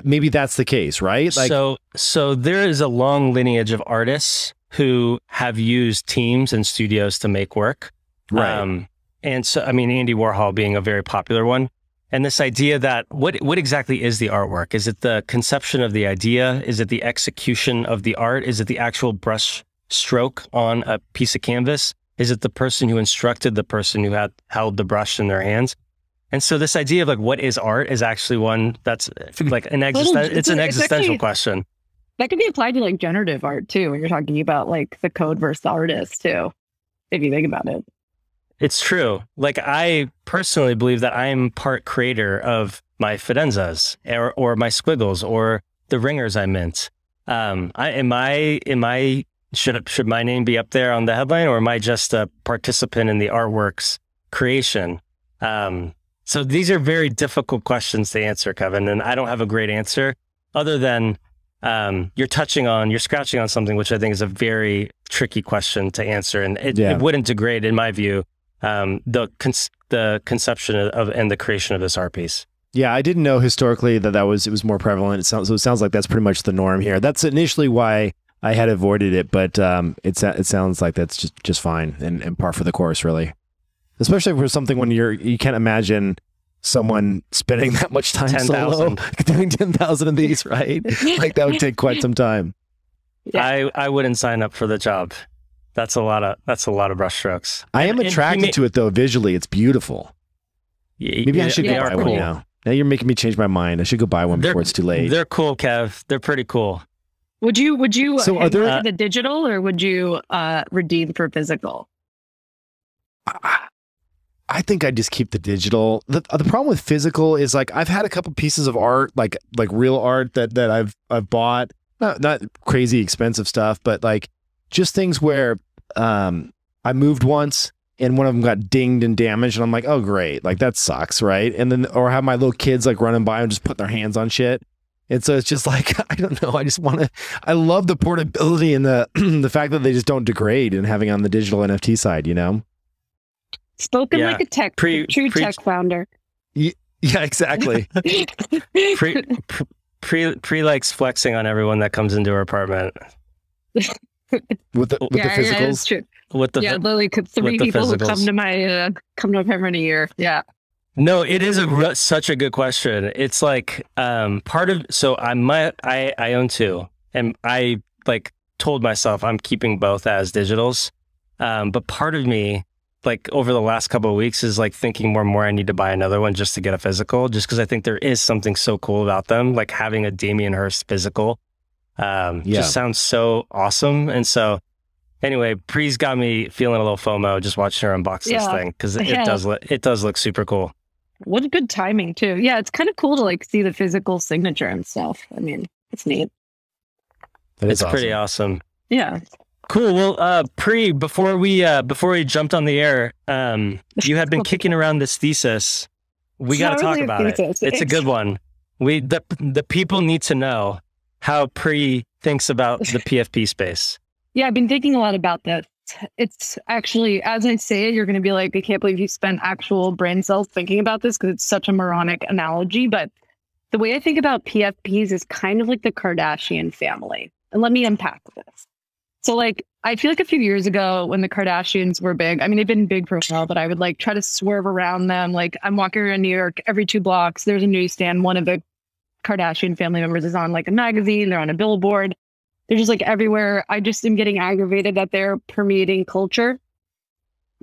[SPEAKER 1] maybe that's the case, right? Like,
[SPEAKER 2] so there is a long lineage of artists who have used teams and studios to make work,
[SPEAKER 1] right?
[SPEAKER 2] And so, I mean, Andy Warhol being a very popular one. And this idea that what exactly is the artwork? Is it the conception of the idea? Is it the execution of the art? Is it the actual brush stroke on a piece of canvas? Is it the person who instructed the person who had held the brush in their hands? And so this idea of like, what is art is actually one that's like an existential question.
[SPEAKER 3] That could be applied to like generative art too, when you're talking about like the code versus the artist too, if you think about it.
[SPEAKER 2] It's true. Like, I personally believe that I'm part creator of my Fidenzas or my squiggles or the ringers I mint. Should my name be up there on the headline, or am I just a participant in the artwork's creation? So these are very difficult questions to answer, Kevin, and I don't have a great answer other than you're scratching on something which I think is a very tricky question to answer, and it wouldn't degrade, in my view, the conception of and the creation of this art piece.
[SPEAKER 1] Yeah, I didn't know historically that it was more prevalent. So it sounds like that's pretty much the norm here. That's initially why I had avoided it, but it sounds like that's just fine and par for the course, really. Especially for something when you can't imagine someone spending that much time
[SPEAKER 2] 10,000
[SPEAKER 1] doing 10,000 of these, right? Like that would take quite some time.
[SPEAKER 2] Yeah. I wouldn't sign up for the job. That's a lot of brush strokes.
[SPEAKER 1] I am attracted to it though. Visually, it's beautiful. Maybe I should go buy one now. Now you're making me change my mind. I should go buy one before it's too late.
[SPEAKER 2] They're cool, Kev. They're pretty cool.
[SPEAKER 3] Would you
[SPEAKER 1] so are there
[SPEAKER 3] the digital, or would you redeem for physical?
[SPEAKER 1] I think I just keep the digital. The problem with physical is like I've had a couple pieces of art, like real art that I've bought, not crazy expensive stuff, but like just things where I moved once and one of them got dinged and damaged, and I'm like, oh great, like that sucks, right? And then or have my little kids like running by and just put their hands on shit. And so it's just like, I don't know. I love the portability and the fact that they just don't degrade and having on the digital NFT side, you know?
[SPEAKER 3] Spoken like a true tech founder.
[SPEAKER 1] Yeah, exactly.
[SPEAKER 2] Pre likes flexing on everyone that comes into her apartment.
[SPEAKER 1] with the physicals?
[SPEAKER 3] Yeah, it's true. Literally 3 people who come to my apartment a year. Yeah.
[SPEAKER 2] No, it is such a good question. It's like so I own 2, and I like told myself I'm keeping both as digitals. But part of me, like over the last couple of weeks, is like thinking more and more I need to buy another one just to get a physical, just because I think there is something so cool about them. Like having a Damien Hirst physical just sounds so awesome. And so anyway, Pre's got me feeling a little FOMO just watching her unbox this thing, because it does look super cool.
[SPEAKER 3] What a good timing too. Yeah, it's kind of cool to like see the physical signature and stuff. I mean, it's neat.
[SPEAKER 2] It's awesome. Pretty awesome.
[SPEAKER 3] Yeah.
[SPEAKER 2] Cool. Well, Pri, before we jumped on the air, you had been kicking around this thesis. We got to talk about it. It's a good one. The people need to know how Pri thinks about the PFP space.
[SPEAKER 3] Yeah, I've been thinking a lot about that. It's actually, as I say it, you're going to be like, I can't believe you spent actual brain cells thinking about this, because it's such a moronic analogy. But the way I think about PFPs is kind of like the Kardashian family. And let me unpack this. So like, I feel like a few years ago when the Kardashians were big, I mean, they've been big for a while, but I would like try to swerve around them. Like I'm walking around New York, every 2 blocks, there's a newsstand. One of the Kardashian family members is on like a magazine. They're on a billboard. They're just like everywhere. I just am getting aggravated that they're permeating culture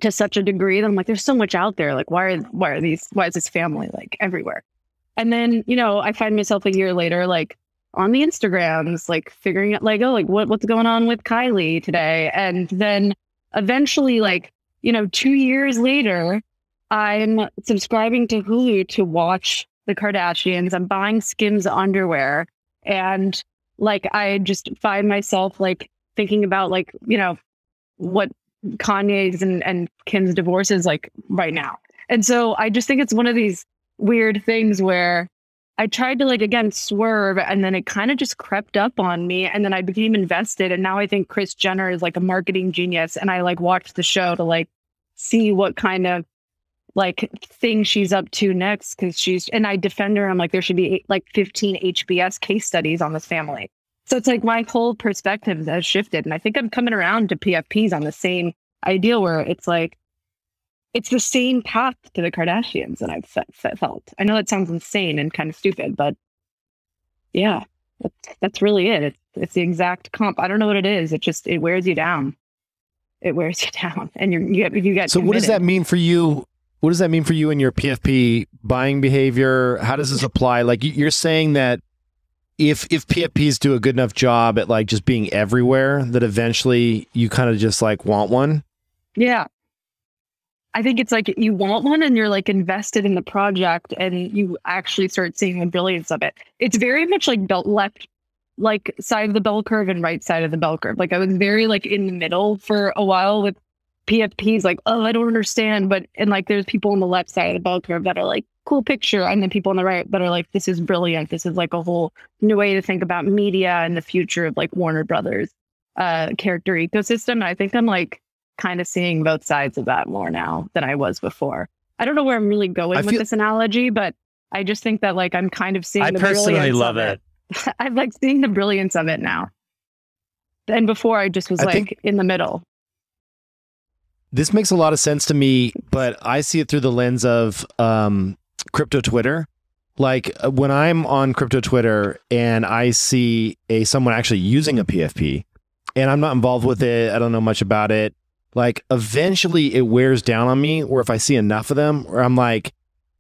[SPEAKER 3] to such a degree that I'm like, there's so much out there. Like, why is this family like everywhere? And then, I find myself a year later, like on the Instagrams, like figuring out like, oh, like what's going on with Kylie today? And then eventually, like, 2 years later, I'm subscribing to Hulu to watch the Kardashians. I'm buying Skims underwear, and like, I just find myself like thinking about like, what Kanye's and Kim's divorce is like right now. And so I just think it's one of these weird things where I tried to like, again, swerve, and then it kind of just crept up on me, and then I became invested. And now I think Kris Jenner is like a marketing genius. And I like watched the show to like see what kind of like thing she's up to next. And I defend her. I'm like, there should be like 15 HBS case studies on this family. So it's like my whole perspective has shifted. And I think I'm coming around to PFPs on the same idea where it's like, it's the same path to the Kardashians that I've felt. I know that sounds insane and kind of stupid, but yeah, that's really it. It's the exact comp. I don't know what it is. It wears you down. It wears you down, and you get
[SPEAKER 1] So
[SPEAKER 3] committed.
[SPEAKER 1] what does that mean for you? What does that mean for you and your PFP buying behavior? How does this apply? Like you're saying that if PFPs do a good enough job at like just being everywhere, that eventually you kind of just like want one?
[SPEAKER 3] Yeah. I think it's like you want one and you're like invested in the project and you actually start seeing the brilliance of it. It's very much like left like side of the bell curve and right side of the bell curve. Like I was very like in the middle for a while with PFPs, like, oh, I don't understand. And like there's people on the left side of the bell curve that are like, cool picture. And then people on the right that are like, this is brilliant. This is like a whole new way to think about media and the future of like Warner Brothers character ecosystem. And I think I'm like kind of seeing both sides of that more now than I was before. I don't know where I'm really going with this analogy, but I just think that like I'm kind of seeing the brilliance of it. I personally love it. I'm like seeing the brilliance of it now. And before I just was in the middle.
[SPEAKER 1] This makes a lot of sense to me, but I see it through the lens of crypto Twitter. Like when I'm on crypto Twitter and I see someone actually using a PFP and I'm not involved with it, I don't know much about it. Like eventually it wears down on me, or if I see enough of them, or I'm like,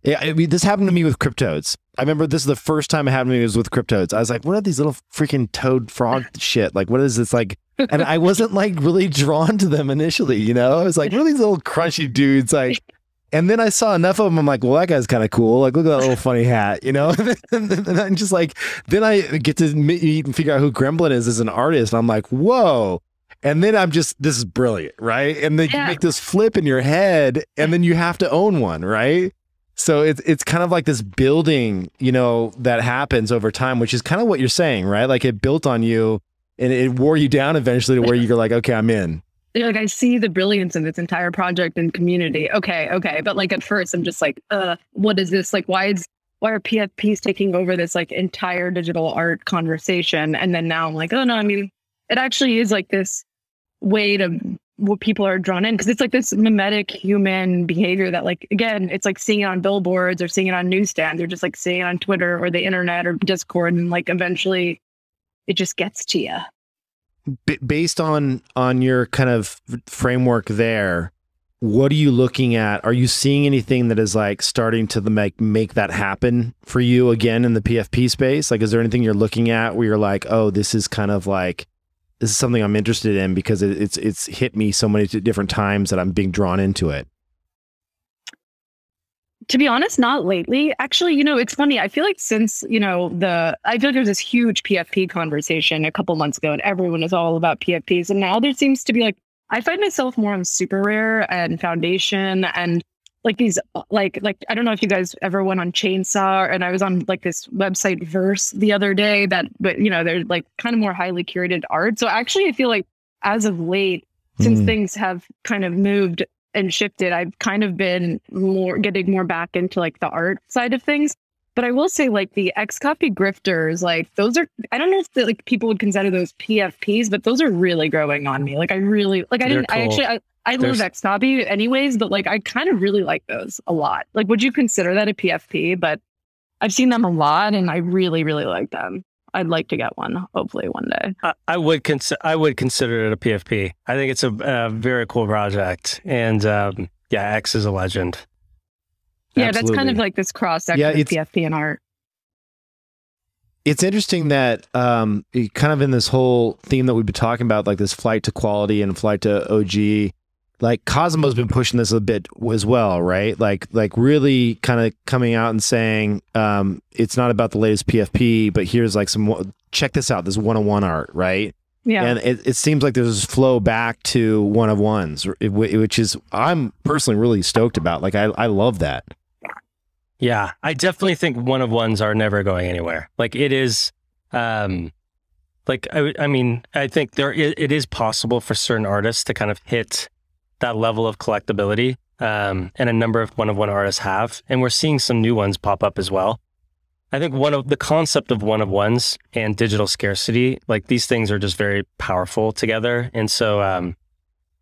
[SPEAKER 1] this happened to me with cryptodes. I remember this is the first time it happened to me was with cryptodes. I was like, what are these little freaking toad frog shit? Like, what is this like? And I wasn't like really drawn to them initially, you know? I was like, what are these little crunchy dudes? Like, and then I saw enough of them. I'm like, well, that guy's kind of cool. Like, look at that little funny hat, you know? And I'm just like, then I get to meet and figure out who Gremlin is as an artist. And I'm like, whoa. And then I'm just, this is brilliant, right? And then you make this flip in your head and then you have to own one, right? So it's kind of like this building, you know, that happens over time, which is kind of what you're saying, right? Like it built on you and it wore you down eventually to where you're like, okay, I'm in.
[SPEAKER 3] Like I see the brilliance in this entire project and community. Okay. But like at first I'm just like, what is this? Like, why are PFPs taking over this like entire digital art conversation? And then now I'm like, oh no, I mean, it actually is like this way to what people are drawn in, because it's like this mimetic human behavior that like, again, it's like seeing it on billboards or seeing it on newsstands or just like seeing it on Twitter or the internet or Discord, and like eventually it just gets to you.
[SPEAKER 1] Based on your kind of framework there, what are you looking at? Are you seeing anything that is like starting to make that happen for you again in the PFP space? Like, is there anything you're looking at where you're like, oh, this is kind of like, this is something I'm interested in because it's hit me so many different times that I'm being drawn into it?
[SPEAKER 3] To be honest, not lately. Actually, you know, it's funny. I feel like since, you know, I feel like there's this huge PFP conversation a couple months ago and everyone is all about PFPs. And now there seems to be like, I find myself more on Super Rare and Foundation and like these, like, I don't know if you guys ever went on Chainsaw, and I was on like this website Verse the other day but you know, they're like kind of more highly curated art. So actually I feel like as of late, since things have kind of moved and shifted, I've kind of been getting more back into like the art side of things. But I will say like the X-Copy grifters, like those are, I don't know if like people would consider those PFPs, but those are really growing on me. Like I really, like I love X-Copy anyways, but like I kind of really like those a lot. Like, would you consider that a PFP? But I've seen them a lot and I really, really like them. I'd like to get one, hopefully one day.
[SPEAKER 2] I would consider it a PFP. I think it's a very cool project. And yeah, X is a legend.
[SPEAKER 3] Yeah,
[SPEAKER 1] Absolutely.
[SPEAKER 3] That's kind of like this cross section of PFP and art.
[SPEAKER 1] It's interesting that kind of in this whole theme that we've been talking about, like this flight to quality and flight to OG, like Cosmo's been pushing this a bit as well, right? Like really kind of coming out and saying it's not about the latest PFP, but here's like check this out, this one-on-one art, right?
[SPEAKER 3] Yeah.
[SPEAKER 1] And it seems like there's this flow back to one-of-ones, which is I'm personally really stoked about. Like I love that.
[SPEAKER 2] Yeah, I definitely think one-of-ones are never going anywhere. Like it is, like I mean, I think it is possible for certain artists to kind of hit that level of collectability, and a number of one-of-one artists have, and we're seeing some new ones pop up as well. I think the concept of one-of-ones and digital scarcity, like these things are just very powerful together. And so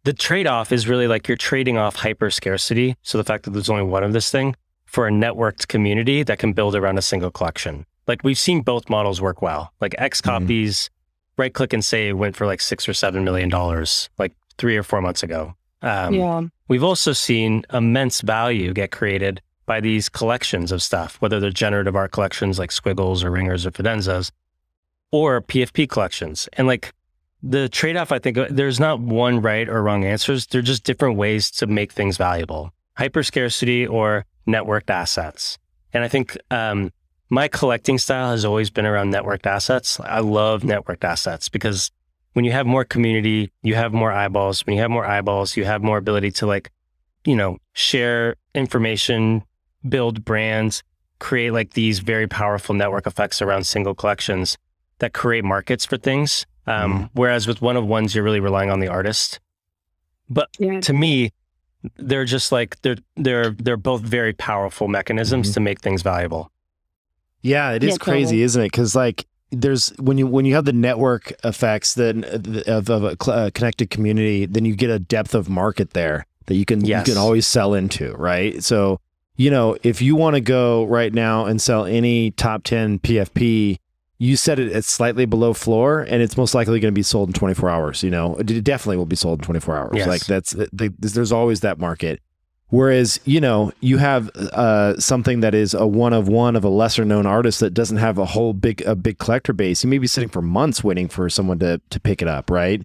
[SPEAKER 2] the trade-off is really like you're trading off hyper scarcity. So the fact that there's only one of this thing for a networked community that can build around a single collection. Like we've seen both models work well. Like X copies, right click and save went for like $6 or $7 million, like 3 or 4 months ago. We've also seen immense value get created by these collections of stuff, whether they're generative art collections like Squiggles or Ringers or Fidenzas, or PFP collections. And like the trade-off, I think there's not one right or wrong answers. They're just different ways to make things valuable. Hyperscarcity or networked assets. And I think my collecting style has always been around networked assets. I love networked assets because when you have more community, you have more eyeballs. When you have more eyeballs, you have more ability to like, share information, build brands, create like these very powerful network effects around single collections that create markets for things. Whereas with one-of-ones, you're really relying on the artist. But to me, they're just like, they're both very powerful mechanisms to make things valuable.
[SPEAKER 1] Yeah, it is crazy, totally. Isn't it? Because like there's when you have the network effects of a connected community, then you get a depth of market there that you can always sell into, right? So, if you want to go right now and sell any top 10 PFP, you set it at slightly below floor, and it's most likely going to be sold in 24 hours. It definitely will be sold in 24 hours.
[SPEAKER 2] Yes.
[SPEAKER 1] Like there's always that market. Whereas, you have something that is a one-of-one of a lesser known artist that doesn't have a big collector base. You may be sitting for months waiting for someone to pick it up, right?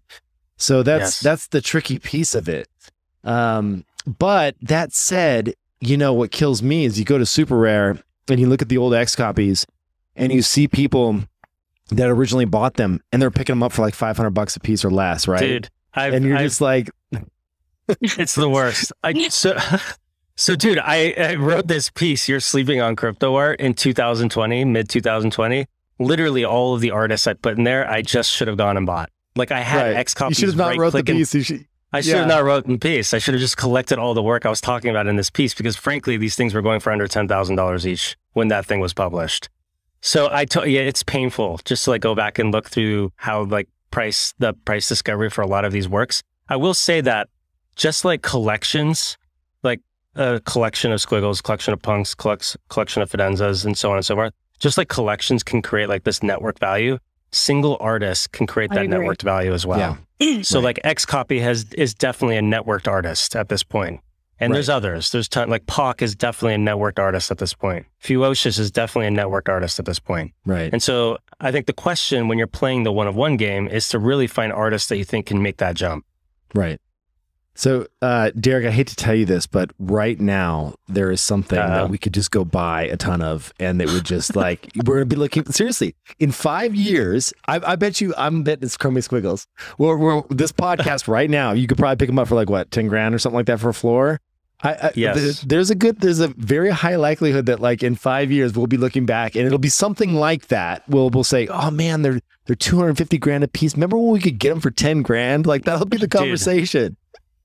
[SPEAKER 1] So that's the tricky piece of it. But that said, what kills me is you go to Super Rare and you look at the old X copies and you see people that originally bought them and they're picking them up for like $500 a piece or less, right?
[SPEAKER 2] Dude,
[SPEAKER 1] just like,
[SPEAKER 2] it's the worst. So dude, I wrote this piece, You're Sleeping on Crypto Art, in 2020, mid 2020. Literally all of the artists I put in there, I just should have gone and bought. Like I had X copies.
[SPEAKER 1] You should have not wrote the piece.
[SPEAKER 2] I should have not wrote the piece. I should have just collected all the work I was talking about in this piece, because frankly, these things were going for under $10,000 each when that thing was published. So it's painful just to like go back and look through how like the price discovery for a lot of these works. I will say that just like collections, like a collection of Squiggles, collection of Punks, collection of Fidenzas, and so on and so forth, just like collections can create like this network value, single artists can create that networked value as well. Yeah. So like X copy is definitely a networked artist at this point. And there's others. There's like Pock is definitely a networked artist at this point. Fuocious is definitely a networked artist at this point.
[SPEAKER 1] Right.
[SPEAKER 2] And so I think the question when you're playing the one-of-one game is to really find artists that you think can make that jump.
[SPEAKER 1] Right. So, Derek, I hate to tell you this, but right now there is something that we could just go buy a ton of, and it would just like, we're going to be looking, seriously, in 5 years, I'm betting it's Chromie Squiggles. This podcast right now, you could probably pick them up for like what, 10 grand or something like that for a floor.
[SPEAKER 2] Yes.
[SPEAKER 1] There's a very high likelihood that like in 5 years, we'll be looking back and it'll be something like that. We'll say, oh man, they're 250 grand a piece. Remember when we could get them for 10 grand? Like that'll be the conversation.
[SPEAKER 2] Dude.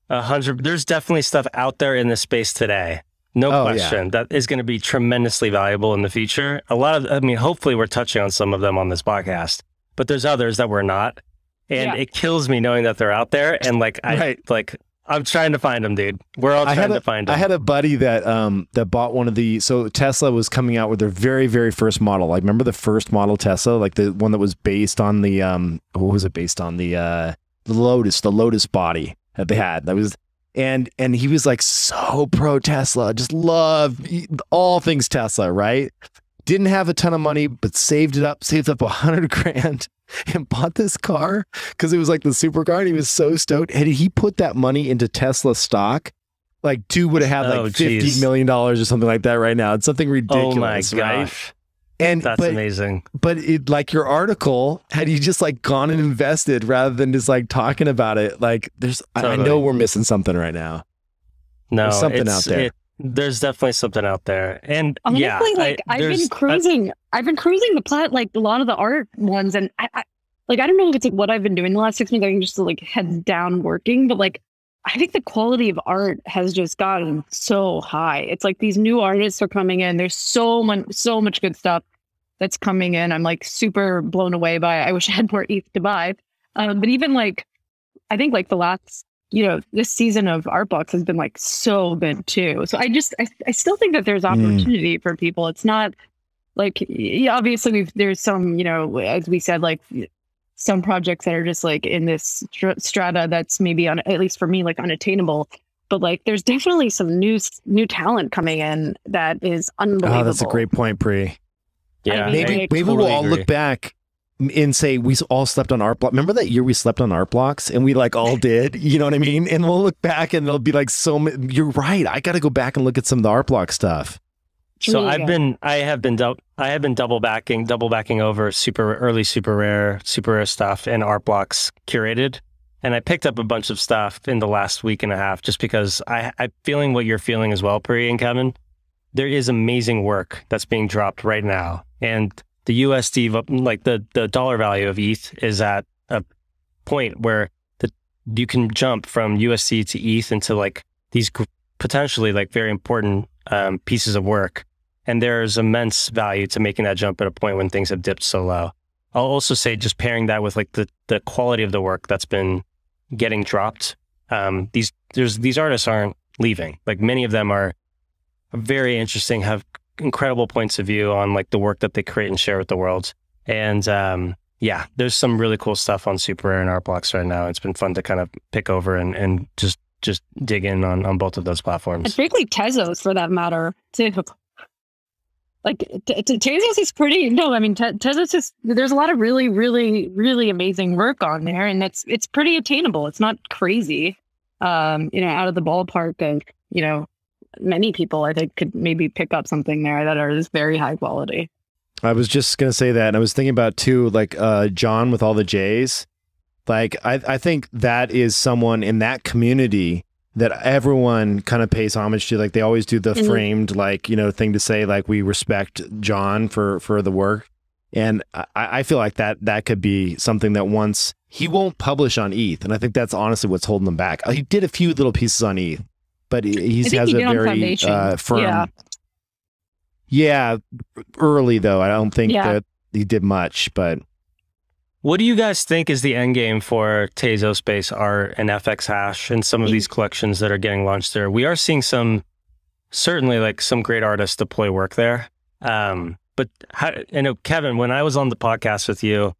[SPEAKER 2] 100. There's definitely stuff out there in this space today. No question. That is going to be tremendously valuable in the future. Hopefully we're touching on some of them on this podcast, but there's others that we're not. And it kills me knowing that they're out there. And I'm trying to find them, dude. We're all trying to find them.
[SPEAKER 1] I had a buddy that bought one of the, so Tesla was coming out with their very, very first model. Like remember the first model Tesla, like the one that was based on the, what was it based on? The Lotus body that they had. That was, and he was like so pro Tesla, just loved all things Tesla, right? Didn't have a ton of money, but saved up 100 grand and bought this car because it was like the supercar. And he was so stoked. And he put that money into Tesla stock. Like dude would have had like $50 million or something like that right now. It's something ridiculous, right? And
[SPEAKER 2] that's amazing.
[SPEAKER 1] But it, like your article, had you just like gone and invested rather than just like talking about it, like I know we're missing something right now.
[SPEAKER 2] No,
[SPEAKER 1] there's something out there.
[SPEAKER 2] There's definitely something out there. And
[SPEAKER 3] honestly, I've been cruising the plat, like a lot of the art ones. And I don't know if it's like what I've been doing the last 6 months. I'm just like heads down working, but like, I think the quality of art has just gotten so high. It's like these new artists are coming in. There's so much good stuff that's coming in. I'm like super blown away by it. I wish I had more ETH to buy. But even like, I think like the last, this season of Art Blocks has been like so good too. So I still think that there's opportunity for people. It's not like, obviously there's some, as we said, like some projects that are just like in this strata that's maybe at least for me, like unattainable. But like, there's definitely some new talent coming in that is unbelievable.
[SPEAKER 1] Oh, that's a great point, Pri.
[SPEAKER 2] Yeah,
[SPEAKER 3] I mean,
[SPEAKER 1] maybe we'll all look back and say we all slept on art block. Remember that year we slept on art blocks and we like all did, you know what I mean? And we'll look back and it'll be like you're right. I got to go back and look at some of the art block stuff.
[SPEAKER 2] So I have been double backing over super rare stuff and art blocks curated. And I picked up a bunch of stuff in the last week and a half just because I'm feeling what you're feeling as well, Pri and Kevin. There is amazing work that's being dropped right now. And the USD, like the dollar value of ETH is at a point where you can jump from USD to ETH into like these potentially like very important pieces of work. And there's immense value to making that jump at a point when things have dipped so low. I'll also say just pairing that with like the quality of the work that's been getting dropped. These artists aren't leaving. Like many of them are very interesting, have incredible points of view on like the work that they create and share with the world. And yeah, there's some really cool stuff on Super Rare and Art Blocks right now. It's been fun to kind of pick over and just dig in on both of those platforms.
[SPEAKER 3] And frankly, Tezos for that matter too. Like Tezos is pretty. No, I mean Tezos is. There's a lot of really, really, really amazing work on there, and it's pretty attainable. It's not crazy, out of the ballpark of many people I think could maybe pick up something there that are just very high quality.
[SPEAKER 1] I was just gonna say that, and I was thinking about too, like John with all the J's. Like I think that is someone in that community that everyone kind of pays homage to. Like they always do the framed thing to say like we respect John for the work. And I feel like that could be something that once he won't publish on ETH. And I think that's honestly what's holding him back. He did a few little pieces on ETH, but he has a very firm. Yeah, early though. I don't think that he did much, but.
[SPEAKER 2] What do you guys think is the end game for Tezos based art and FX hash and some of these collections that are getting launched there? We are seeing certainly like some great artists deploy work there. But Kevin, when I was on the podcast with you,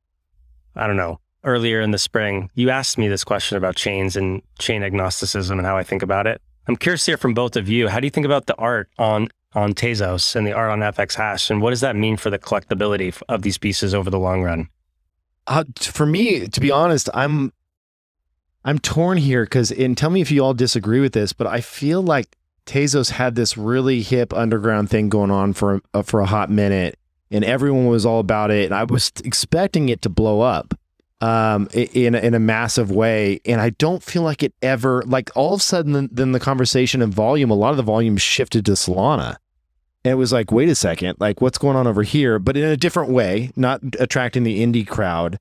[SPEAKER 2] I don't know, earlier in the spring, you asked me this question about chains and chain agnosticism and how I think about it. I'm curious to hear from both of you. How do you think about the art on Tezos and the art on FX hash? And what does that mean for the collectability of these pieces over the long run?
[SPEAKER 1] For me, to be honest, I'm torn here and tell me if you all disagree with this, but I feel like Tezos had this really hip underground thing going on for a hot minute, and everyone was all about it. And I was expecting it to blow up in a massive way, and I don't feel like it ever. Like all of a sudden, then the conversation and volume, a lot of the volume shifted to Solana. And it was like, wait a second, like what's going on over here? But in a different way, not attracting the indie crowd.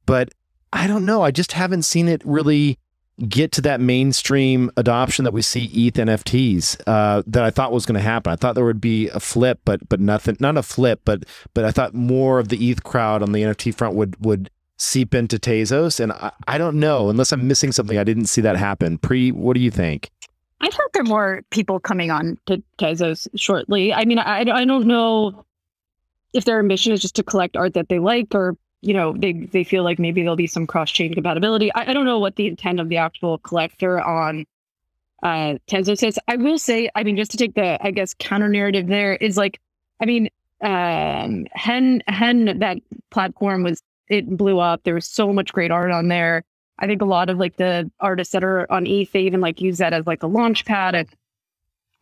[SPEAKER 1] But I don't know. I just haven't seen it really get to that mainstream adoption that we see ETH NFTs that I thought was going to happen. I thought there would be a flip, but nothing, not a flip, but I thought more of the ETH crowd on the NFT front would seep into Tezos. And I don't know, unless I'm missing something, I didn't see that happen. Pri, what do you think?
[SPEAKER 3] I hope there are more people coming on to Tezos shortly. I mean, I don't know if their ambition is just to collect art that they like, or they feel like maybe there'll be some cross-chain compatibility. I don't know what the intent of the actual collector on Tezos is. I will say, I mean, just to take the, I guess, counter narrative there is like, I mean, Hen, that platform it blew up. There was so much great art on there. I think a lot of like the artists that are on ETH, they even like use that as like a launch pad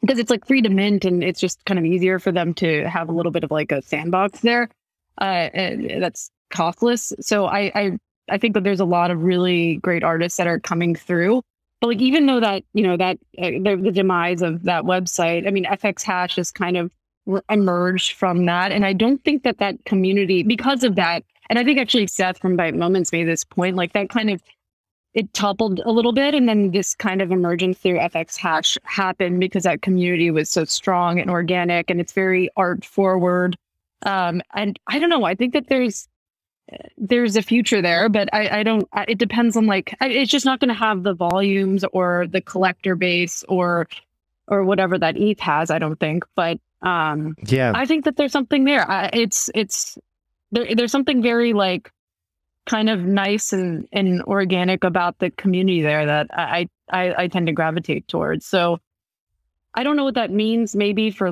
[SPEAKER 3] because it's like free to mint and it's just kind of easier for them to have a little bit of like a sandbox there. And that's costless. So I think that there's a lot of really great artists that are coming through. But like, even though that, the demise of that website, I mean, FX hash has kind of emerged from that. And I don't think that community, because of that, and I think actually Seth from Byte Moments made this point, like that kind of it toppled a little bit, and then this kind of emergence through FX Hash happened because that community was so strong and organic, and it's very art forward. And I don't know. I think that there's a future there, but I don't. It depends on it's just not going to have the volumes or the collector base or whatever that ETH has. I don't think, but
[SPEAKER 1] yeah,
[SPEAKER 3] I think that there's something there. There's something very kind of nice and organic about the community there that I tend to gravitate towards. So I don't know what that means maybe for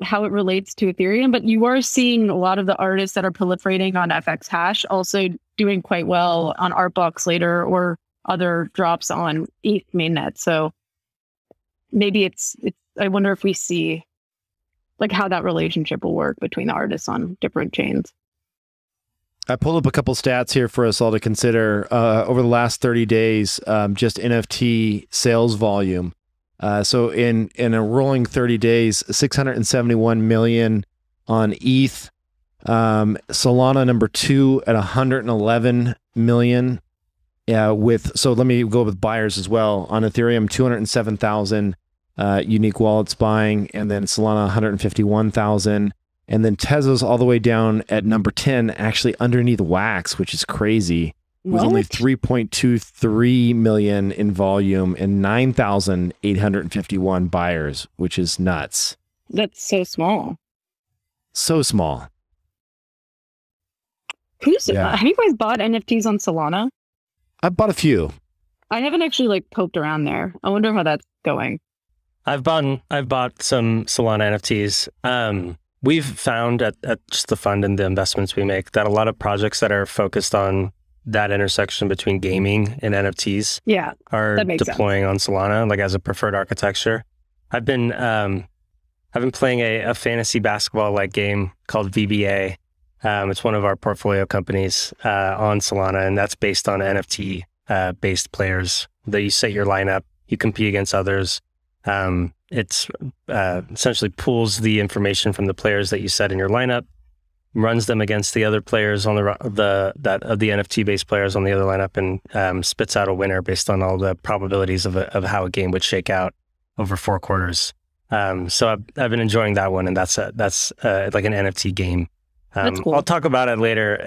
[SPEAKER 3] how it relates to Ethereum, but you are seeing a lot of the artists that are proliferating on FX Hash also doing quite well on Artbox later or other drops on ETH mainnet. So maybe I wonder if we see how that relationship will work between the artists on different chains.
[SPEAKER 1] I pulled up a couple stats here for us all to consider. Over the last 30 days, just NFT sales volume. So in a rolling 30 days, 671 million on ETH. Solana number 2 at 111 million. So let me go with buyers as well. On Ethereum, 207,000 unique wallets buying, and then Solana 151,000. And then Tezos all the way down at number 10, actually underneath Wax, which is crazy. It was only 3.23 million in volume and 9,851 buyers, which is nuts.
[SPEAKER 3] That's so small.
[SPEAKER 1] So small.
[SPEAKER 3] Have you guys bought NFTs on Solana?
[SPEAKER 1] I bought a few.
[SPEAKER 3] I haven't actually poked around there. I wonder how that's going.
[SPEAKER 2] I've bought some Solana NFTs. We've found at just the fund and the investments we make that a lot of projects that are focused on that intersection between gaming and NFTs are deploying on Solana, as a preferred architecture. I've been playing a fantasy basketball game called VBA. It's one of our portfolio companies on Solana, and that's based on NFT based players that you set your lineup, you compete against others. It's essentially pulls the information from the players that you set in your lineup, runs them against the other players on the NFT based players on the other lineup, and spits out a winner based on all the probabilities of how a game would shake out over 4 quarters. So I've been enjoying that one, and that's like an NFT game.
[SPEAKER 3] That's cool.
[SPEAKER 2] I'll talk about it later,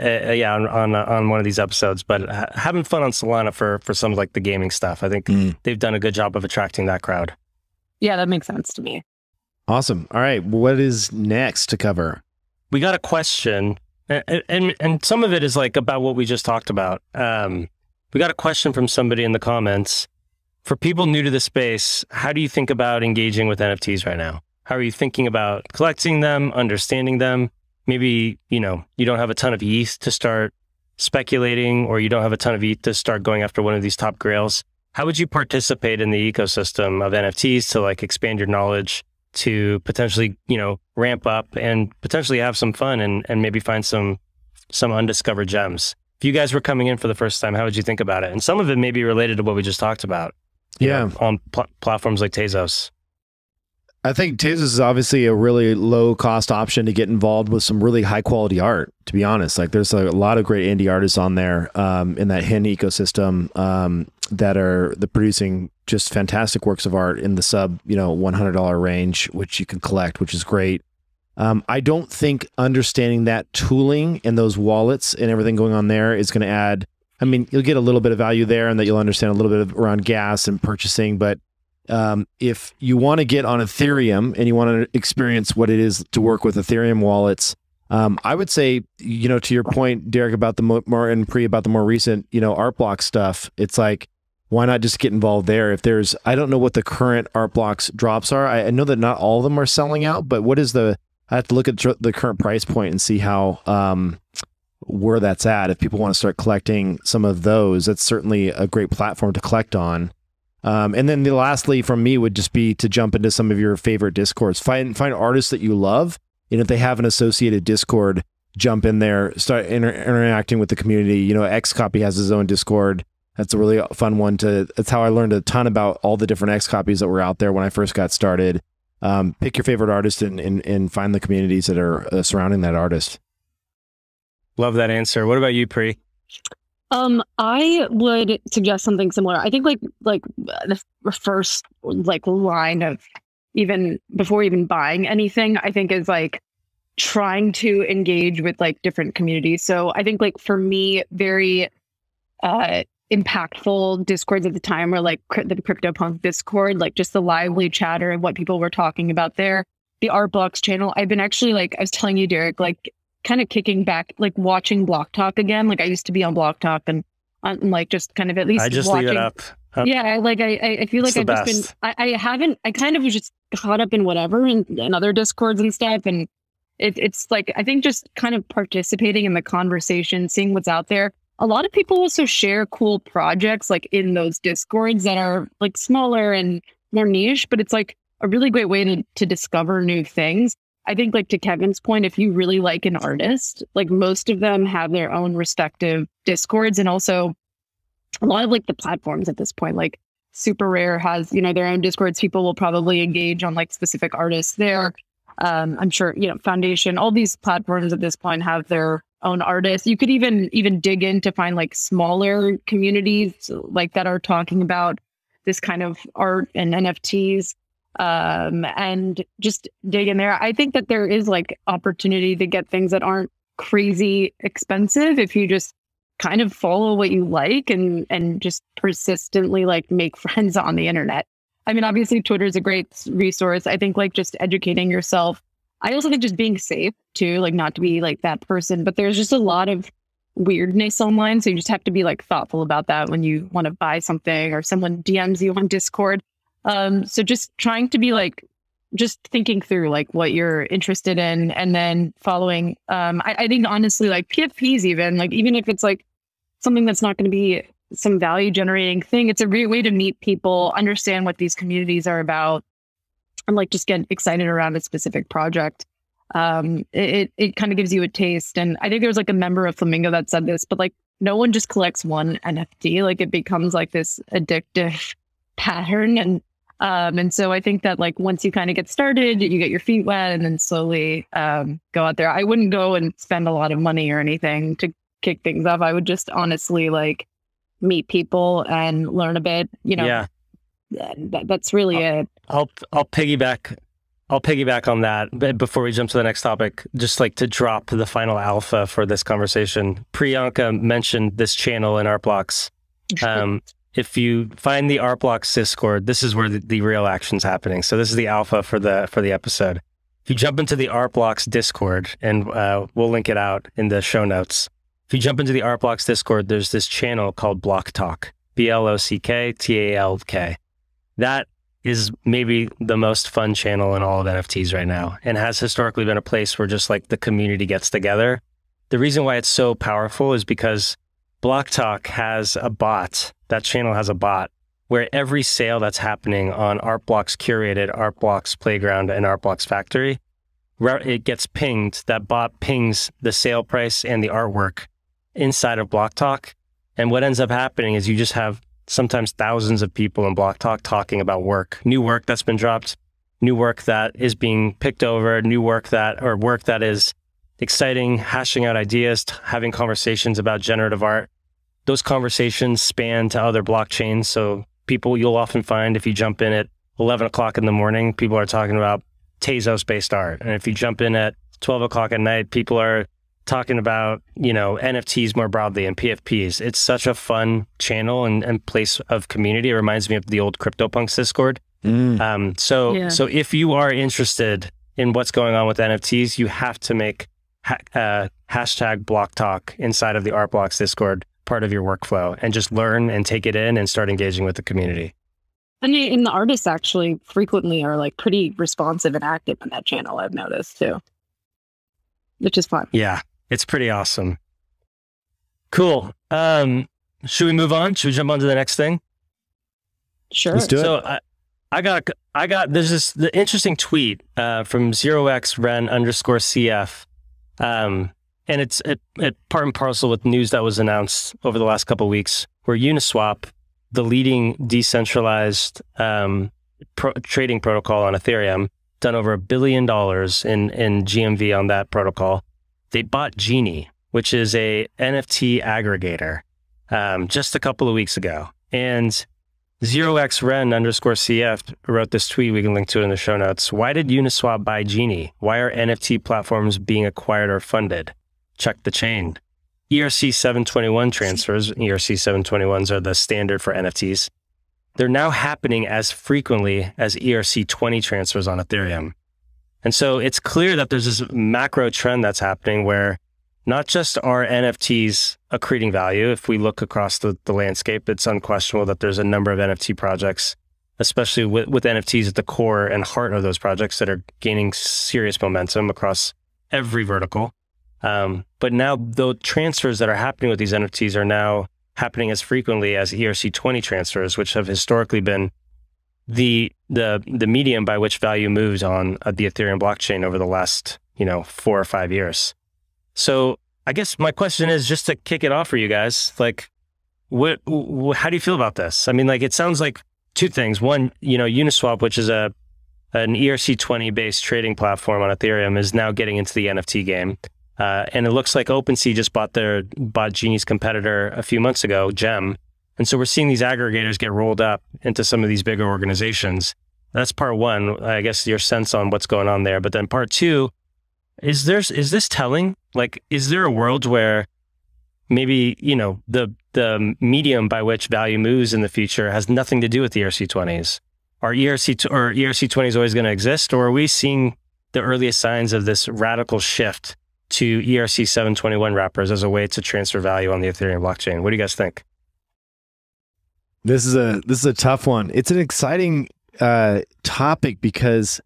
[SPEAKER 2] on one of these episodes. But having fun on Solana for some of the gaming stuff, I think they've done a good job of attracting that crowd.
[SPEAKER 3] Yeah, that makes sense to me.
[SPEAKER 1] Awesome. All right. What is next to cover?
[SPEAKER 2] We got a question, and some of it is about what we just talked about. We got a question from somebody in the comments. For people new to the space, how do you think about engaging with NFTs right now? How are you thinking about collecting them, understanding them? Maybe, you don't have a ton of ETH to start speculating, or you don't have a ton of ETH to start going after one of these top grails. How would you participate in the ecosystem of NFTs to expand your knowledge, to potentially, ramp up and potentially have some fun and maybe find some undiscovered gems? If you guys were coming in for the first time, how would you think about it? And some of it may be related to what we just talked about. On platforms like Tezos.
[SPEAKER 1] I think Tezos is obviously a really low cost option to get involved with some really high quality art, to be honest. There's a lot of great indie artists on there in that HIN ecosystem that are producing just fantastic works of art in the sub $100 range, which you can collect, which is great. I don't think understanding that tooling and those wallets and everything going on there is going to add. I mean, you'll get a little bit of value there, and that you'll understand a little bit around gas and purchasing, but if you want to get on Ethereum and you want to experience what it is to work with Ethereum wallets, I would say, to your point, Derek, about the more and Pri about the more recent, art block stuff, it's why not just get involved there? If there's, I don't know what the current art blocks drops are. I know that not all of them are selling out, but what is I have to look at the current price point and see how, where that's at. If people want to start collecting some of those, that's certainly a great platform to collect on. And then lastly from me would just be to jump into some of your favorite Discords. Find artists that you love, and if they have an associated Discord, jump in there, start interacting with the community. Xcopy has his own Discord. That's a really fun one that's how I learned a ton about all the different X copies that were out there when I first got started. Pick your favorite artist and find the communities that are surrounding that artist.
[SPEAKER 2] Love that answer. What about you, Pri?
[SPEAKER 3] I would suggest something similar. I think the first like line of even before even buying anything, I think is like trying to engage with like different communities. So I think like for me, very impactful discords at the time were like the CryptoPunk Discord, like just the lively chatter and what people were talking about there. The Art Blocks channel. I've been actually like I was telling you, Derek, like kind of kicking back, like watching Block Talk again. Like I used to be on Block Talk and like just kind of at least
[SPEAKER 2] I just
[SPEAKER 3] watching.
[SPEAKER 2] leave it up.
[SPEAKER 3] Yeah, like I feel like
[SPEAKER 2] It's the
[SPEAKER 3] I've just been I kind of was just caught up in whatever and other discords and stuff, and it's like I think just kind of participating in the conversation, seeing what's out there. A lot of people also share cool projects like in those discords that are like smaller and more niche, but it's like a really great way to discover new things. I think like to Kevin's point, if you really like an artist, like most of them have their own respective discords, and also a lot of like the platforms at this point, like Super Rare has, you know, their own discords. People will probably engage on like specific artists there. I'm sure, you know, Foundation, all these platforms at this point have their own artists. You could even dig in to find like smaller communities like that are talking about this kind of art and NFTs, and just dig in there. I think that there is like opportunity to get things that aren't crazy expensive if you just kind of follow what you like and just persistently like make friends on the internet. I mean, obviously Twitter is a great resource. I think like just educating yourself. I also think just being safe too, like not to be like that person, but there's just a lot of weirdness online. So you just have to be like thoughtful about that when you want to buy something or someone DMs you on Discord. So just trying to be like, just thinking through like what you're interested in and then following. I think honestly, like PFPs, even if it's like something that's not going to be some value generating thing, it's a great way to meet people, understand what these communities are about, and like just get excited around a specific project. It kind of gives you a taste. And I think there was like a member of Flamingo that said this, but like no one just collects one NFT. Like it becomes like this addictive pattern. And so I think that like once you kind of get started, you get your feet wet and then slowly go out there. I wouldn't go and spend a lot of money or anything to kick things off. I would just honestly like meet people and learn a bit, you know.
[SPEAKER 2] Yeah.
[SPEAKER 3] That's really it.
[SPEAKER 2] I'll piggyback on that. But before we jump to the next topic, just like to drop the final alpha for this conversation. Priyanka mentioned this channel in Art Blocks. If you find the Art Blocks Discord, this is where the real action's happening. So this is the alpha for the episode. If you jump into the Art Blocks Discord, and we'll link it out in the show notes. If you jump into the Art Blocks Discord, there's this channel called Block Talk, BLOCKTALK. That is maybe the most fun channel in all of NFTs right now, and has historically been a place where just like the community gets together. The reason why it's so powerful is because Block Talk has a bot. That channel has a bot where every sale that's happening on Art Blocks Curated, Art Blocks Playground, and Art Blocks Factory, it gets pinged. That bot pings the sale price and the artwork inside of Block Talk. And what ends up happening is you just have sometimes thousands of people in Block Talk talking about new work that's been dropped, new work that is being picked over, work that is exciting, hashing out ideas, having conversations about generative art. Those conversations span to other blockchains. So you'll often find if you jump in at 11 o'clock in the morning, people are talking about Tezos-based art. And if you jump in at 12 o'clock at night, people are talking about, you know, NFTs more broadly and PFPs. It's such a fun channel and place of community. It reminds me of the old CryptoPunks Discord. So if you are interested in what's going on with NFTs, you have to make hashtag Block Talk inside of the Art Blocks Discord part of your workflow and just learn and take it in and start engaging with the community.
[SPEAKER 3] And the artists actually frequently are like pretty responsive and active in that channel, I've noticed too, which is fun.
[SPEAKER 2] Yeah, it's pretty awesome. Cool. Should we move on? Should we jump on to the next thing?
[SPEAKER 3] Sure.
[SPEAKER 1] Let's do it.
[SPEAKER 2] So there's the interesting tweet from 0xren_CF. And it's part and parcel with news that was announced over the last couple of weeks, where Uniswap, the leading decentralized trading protocol on Ethereum, done over $1 billion in GMV on that protocol. They bought Genie, which is a NFT aggregator. just a couple of weeks ago. And 0xren_CF wrote this tweet. We can link to it in the show notes. Why did Uniswap buy Genie? Why are NFT platforms being acquired or funded? Check the chain. ERC 721 transfers, ERC 721s are the standard for NFTs. They're now happening as frequently as ERC 20 transfers on Ethereum. And so it's clear that there's this macro trend that's happening where not just are NFTs accreting value. If we look across the landscape, it's unquestionable that there's a number of NFT projects, especially with NFTs at the core and heart of those projects, that are gaining serious momentum across every vertical. But now the transfers that are happening with these NFTs are now happening as frequently as ERC 20 transfers, which have historically been the medium by which value moves on the Ethereum blockchain over the last 4 or 5 years. So I guess my question is, just to kick it off for you guys, like, how do you feel about this? I mean, like, it sounds like two things. One, Uniswap, which is an ERC 20 based trading platform on Ethereum, is now getting into the NFT game. And it looks like OpenSea just bought Genie's competitor a few months ago, Gem. And so we're seeing these aggregators get rolled up into some of these bigger organizations. That's part one, I guess, your sense on what's going on there. But then part two, is this telling? Like, is there a world where maybe, the medium by which value moves in the future has nothing to do with the ERC 20s? Are ERC 20s always going to exist? Or are we seeing the earliest signs of this radical shift to ERC 721 wrappers as a way to transfer value on the Ethereum blockchain? What do you guys think?
[SPEAKER 1] This is a tough one. It's an exciting topic because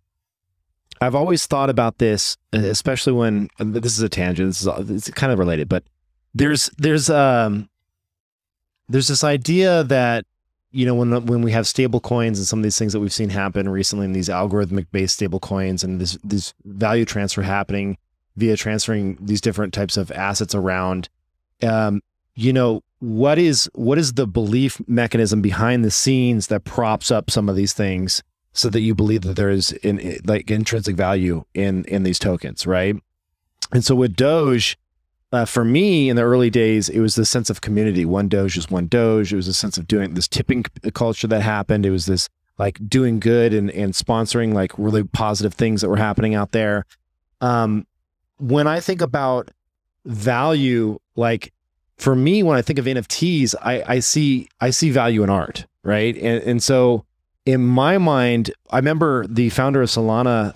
[SPEAKER 1] I've always thought about this, especially when this is a tangent. It's kind of related, but there's this idea that when we have stable coins and some of these things that we've seen happen recently in these algorithmic based stable coins and this value transfer happening via transferring these different types of assets around, what is the belief mechanism behind the scenes that props up some of these things so that you believe that there is intrinsic value in these tokens, right? And so with Doge, for me in the early days, it was the sense of community. One Doge is one Doge. It was a sense of doing this tipping culture that happened. It was this like doing good and sponsoring like really positive things that were happening out there. When I think about value, like for me, when I think of NFTs, I see value in art, right? And so in my mind, I remember the founder of Solana,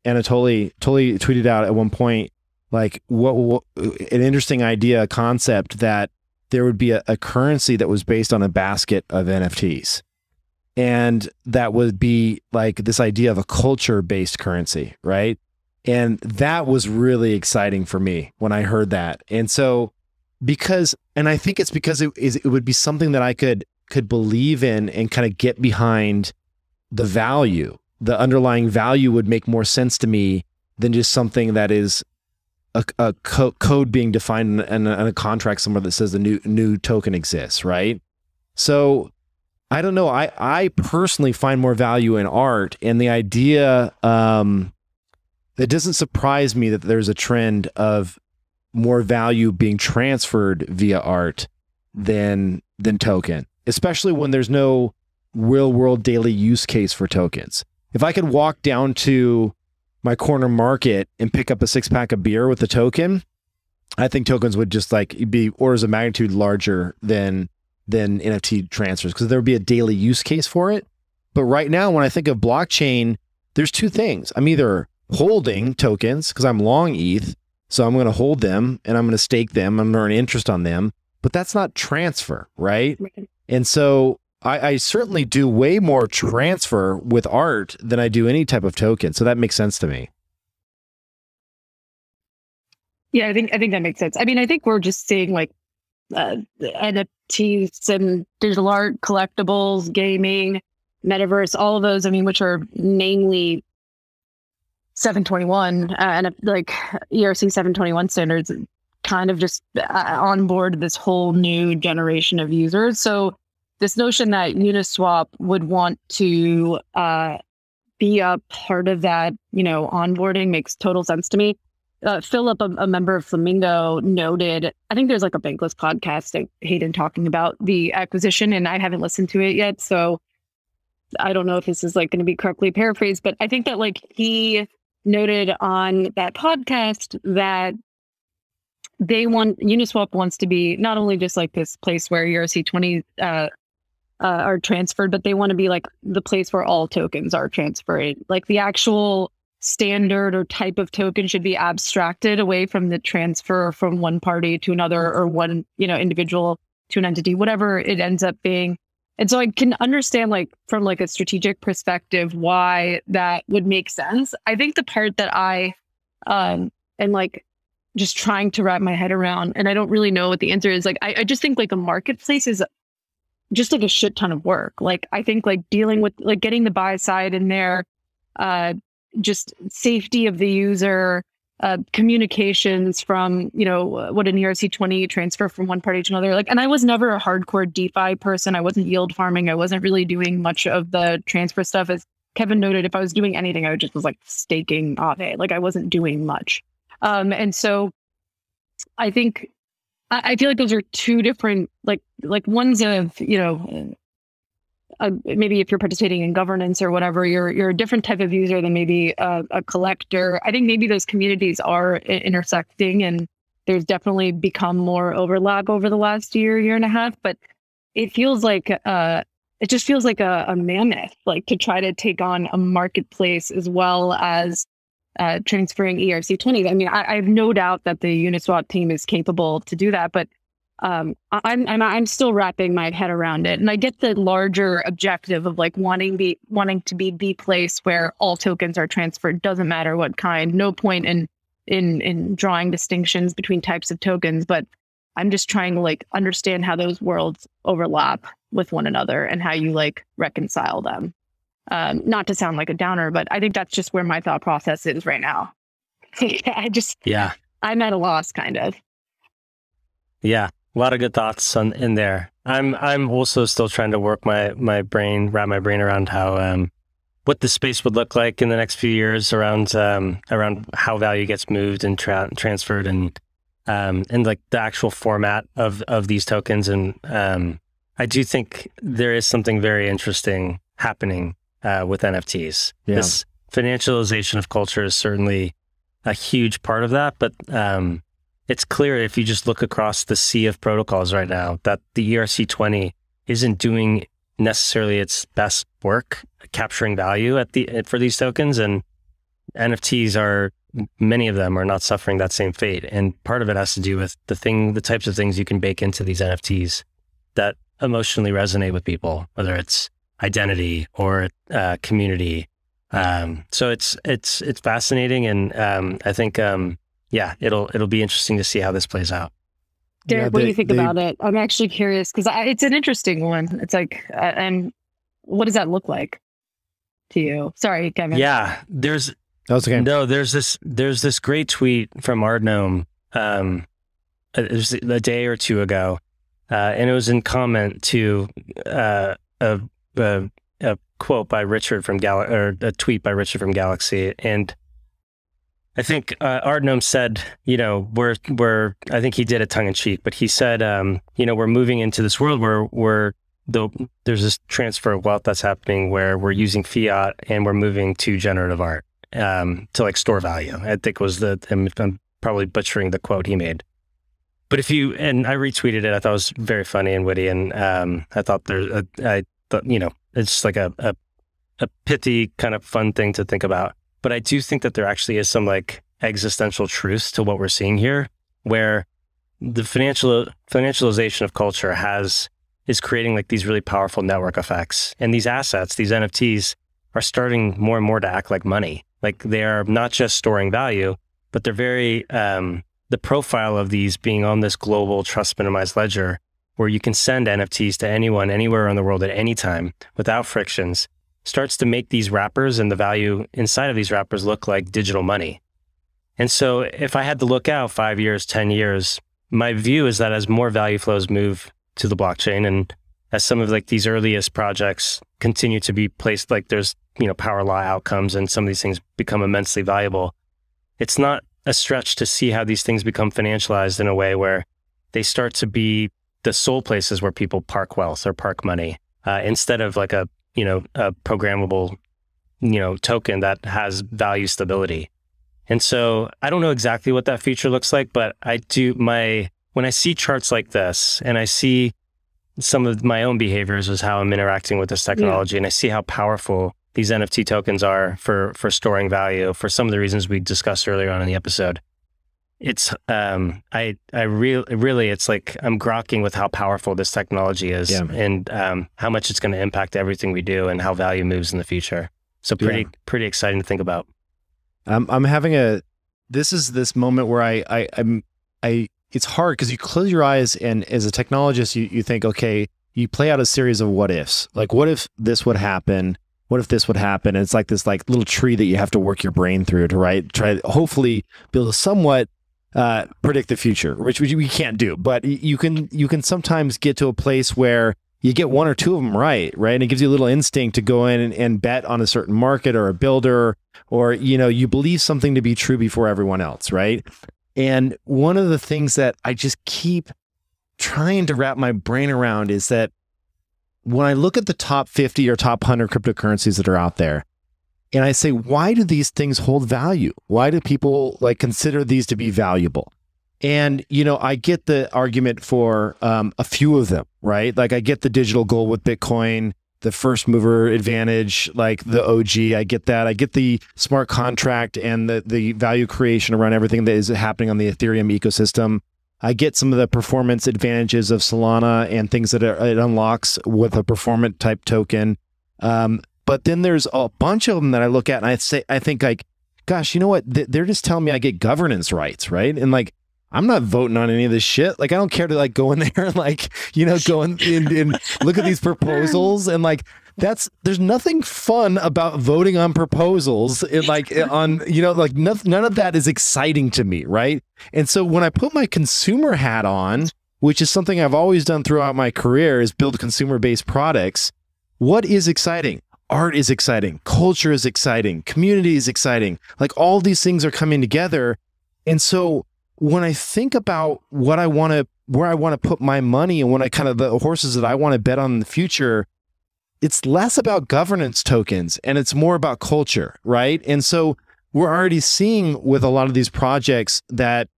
[SPEAKER 1] Anatoly, totally tweeted out at one point, like what an interesting idea, a concept that there would be a currency that was based on a basket of NFTs. And that would be like this idea of a culture-based currency, right? And that was really exciting for me when I heard that. And so and I think it's because it would be something that I could believe in and kind of get behind the value. The underlying value would make more sense to me than just something that is a code being defined in a contract somewhere that says the new token exists, right? So I don't know. I personally find more value in art, and the idea, it doesn't surprise me that there's a trend of more value being transferred via art than token, especially when there's no real world daily use case for tokens. If I could walk down to my corner market and pick up a 6-pack of beer with a token, I think tokens would just like be orders of magnitude larger than NFT transfers, because there would be a daily use case for it. But right now, when I think of blockchain, there's two things. I'm either holding tokens because I'm long ETH, so I'm going to hold them and I'm going to stake them. I'm going to earn interest on them, but that's not transfer, right? And so I certainly do way more transfer with art than I do any type of token. So that makes sense to me.
[SPEAKER 3] Yeah, I think that makes sense. I mean, I think we're just seeing like NFTs and digital art, collectibles, gaming, metaverse, all of those. I mean, which are namely 721 and like ERC 721 standards, kind of just onboard this whole new generation of users. So this notion that Uniswap would want to be a part of that, onboarding makes total sense to me. Philip, a member of Flamingo, noted, I think there's like a Bankless podcast, Hayden talking about the acquisition, and I haven't listened to it yet. So I don't know if this is like going to be correctly paraphrased, but I think that like he noted on that podcast that Uniswap wants to be not only just like this place where ERC-20 are transferred, but they want to be like the place where all tokens are transferred. Like the actual standard or type of token should be abstracted away from the transfer from one party to another, or one, individual to an entity, whatever it ends up being. And so I can understand, like, from like a strategic perspective, why that would make sense. I think the part that I and like just trying to wrap my head around, and I don't really know what the answer is. Like, I just think like a marketplace is just like a shit ton of work. Like, I think like dealing with like getting the buy side in there, just safety of the user, communications from, what an ERC-20 transfer from one party to another. Like, and I was never a hardcore DeFi person. I wasn't yield farming. I wasn't really doing much of the transfer stuff. As Kevin noted, if I was doing anything, I just was like staking Aave. Like, I wasn't doing much. And so I think, I feel like those are two different, like ones of, maybe if you're participating in governance or whatever, you're a different type of user than maybe a collector. I think maybe those communities are intersecting, and there's definitely become more overlap over the last year and a half. But it feels like it just feels like a mammoth, like to try to take on a marketplace as well as transferring ERC-20. I mean, I have no doubt that the Uniswap team is capable to do that, but I'm still wrapping my head around it. And I get the larger objective of like wanting to be the place where all tokens are transferred. Doesn't matter what kind. No point in drawing distinctions between types of tokens. But I'm just trying to like understand how those worlds overlap with one another and how you like reconcile them. Not to sound like a downer, but I think that's just where my thought process is right now. I'm at a loss, kind of.
[SPEAKER 2] Yeah. A lot of good thoughts in there. I'm also still trying to wrap my brain around how what the space would look like in the next few years around how value gets moved and transferred, and like the actual format of these tokens. And I do think there is something very interesting happening with NFTs. Yeah. This financialization of culture is certainly a huge part of that, but it's clear if you just look across the sea of protocols right now that the ERC-20 isn't doing necessarily its best work capturing value for these tokens, and NFTs many of them are not suffering that same fate. And part of it has to do with the types of things you can bake into these NFTs that emotionally resonate with people, whether it's identity or community. So it's fascinating, and I think it'll be interesting to see how this plays out.
[SPEAKER 3] Derek, what do you think about it? I'm actually curious because it's an interesting one. It's like, and what does that look like to you? Sorry, Kevin.
[SPEAKER 2] Yeah, there's this great tweet from Ardnome it was a day or two ago, and it was in comment to a quote by Richard from a tweet by Richard from Galaxy. And I think Ardnome said, I think he did it tongue in cheek, but he said, we're moving into this world where there's this transfer of wealth that's happening where we're using fiat and we're moving to generative art to like store value. I think was I'm probably butchering the quote he made. But and I retweeted it, I thought it was very funny and witty. And I thought it's like a pithy kind of fun thing to think about. But I do think that there actually is some like existential truth to what we're seeing here, where the financialization of culture is creating like these really powerful network effects. And these assets, these NFTs, are starting more and more to act like money. Like they are not just storing value, but they're very, the profile of these being on this global trust minimized ledger where you can send NFTs to anyone, anywhere in the world at any time without frictions, starts to make these wrappers and the value inside of these wrappers look like digital money. And so if I had to look out 5 years, 10 years, my view is that as more value flows move to the blockchain, and as some of like these earliest projects continue to be placed, like there's, power law outcomes and some of these things become immensely valuable, it's not a stretch to see how these things become financialized in a way where they start to be the sole places where people park wealth or park money, instead of like a programmable, token that has value stability. And so I don't know exactly what that future looks like, but when I see charts like this and I see some of my own behaviors as how I'm interacting with this technology, and I see how powerful these NFT tokens are for storing value for some of the reasons we discussed earlier on in the episode. It's really it's like I'm grokking with how powerful this technology is, and how much it's going to impact everything we do and how value moves in the future. So pretty exciting to think about.
[SPEAKER 1] I'm having this moment where I'm it's hard because you close your eyes and as a technologist, you think, okay, you play out a series of what ifs. Like, what if this would happen? What if this would happen? And it's like this like little tree that you have to work your brain through to try to hopefully build a somewhat predict the future, which we can't do. But you can sometimes get to a place where you get one or two of them right? And it gives you a little instinct to go in and bet on a certain market or a builder, or, you believe something to be true before everyone else, right? And one of the things that I just keep trying to wrap my brain around is that when I look at the top 50 or top 100 cryptocurrencies that are out there, and I say, why do these things hold value? Why do people consider these to be valuable? And, I get the argument for a few of them, right? Like I get the digital gold with Bitcoin, the first mover advantage, like the OG. I get that. I get the smart contract and the value creation around everything that is happening on the Ethereum ecosystem. I get some of the performance advantages of Solana and things that it unlocks with a performant type token. But then there's a bunch of them that I look at and I think like, gosh, you know what? They're just telling me I get governance rights, right? And like, I'm not voting on any of this shit. Like, I don't care to go in there and go and look at these proposals and there's nothing fun about voting on proposals. None of that is exciting to me, right? And so when I put my consumer hat on, which is something I've always done throughout my career, is build consumer-based products. What is exciting? Art is exciting. Culture is exciting. Community is exciting. Like all these things are coming together. And so when I think about where I want to put my money and the horses that I want to bet on in the future, it's less about governance tokens and it's more about culture, right? And so we're already seeing with a lot of these projects that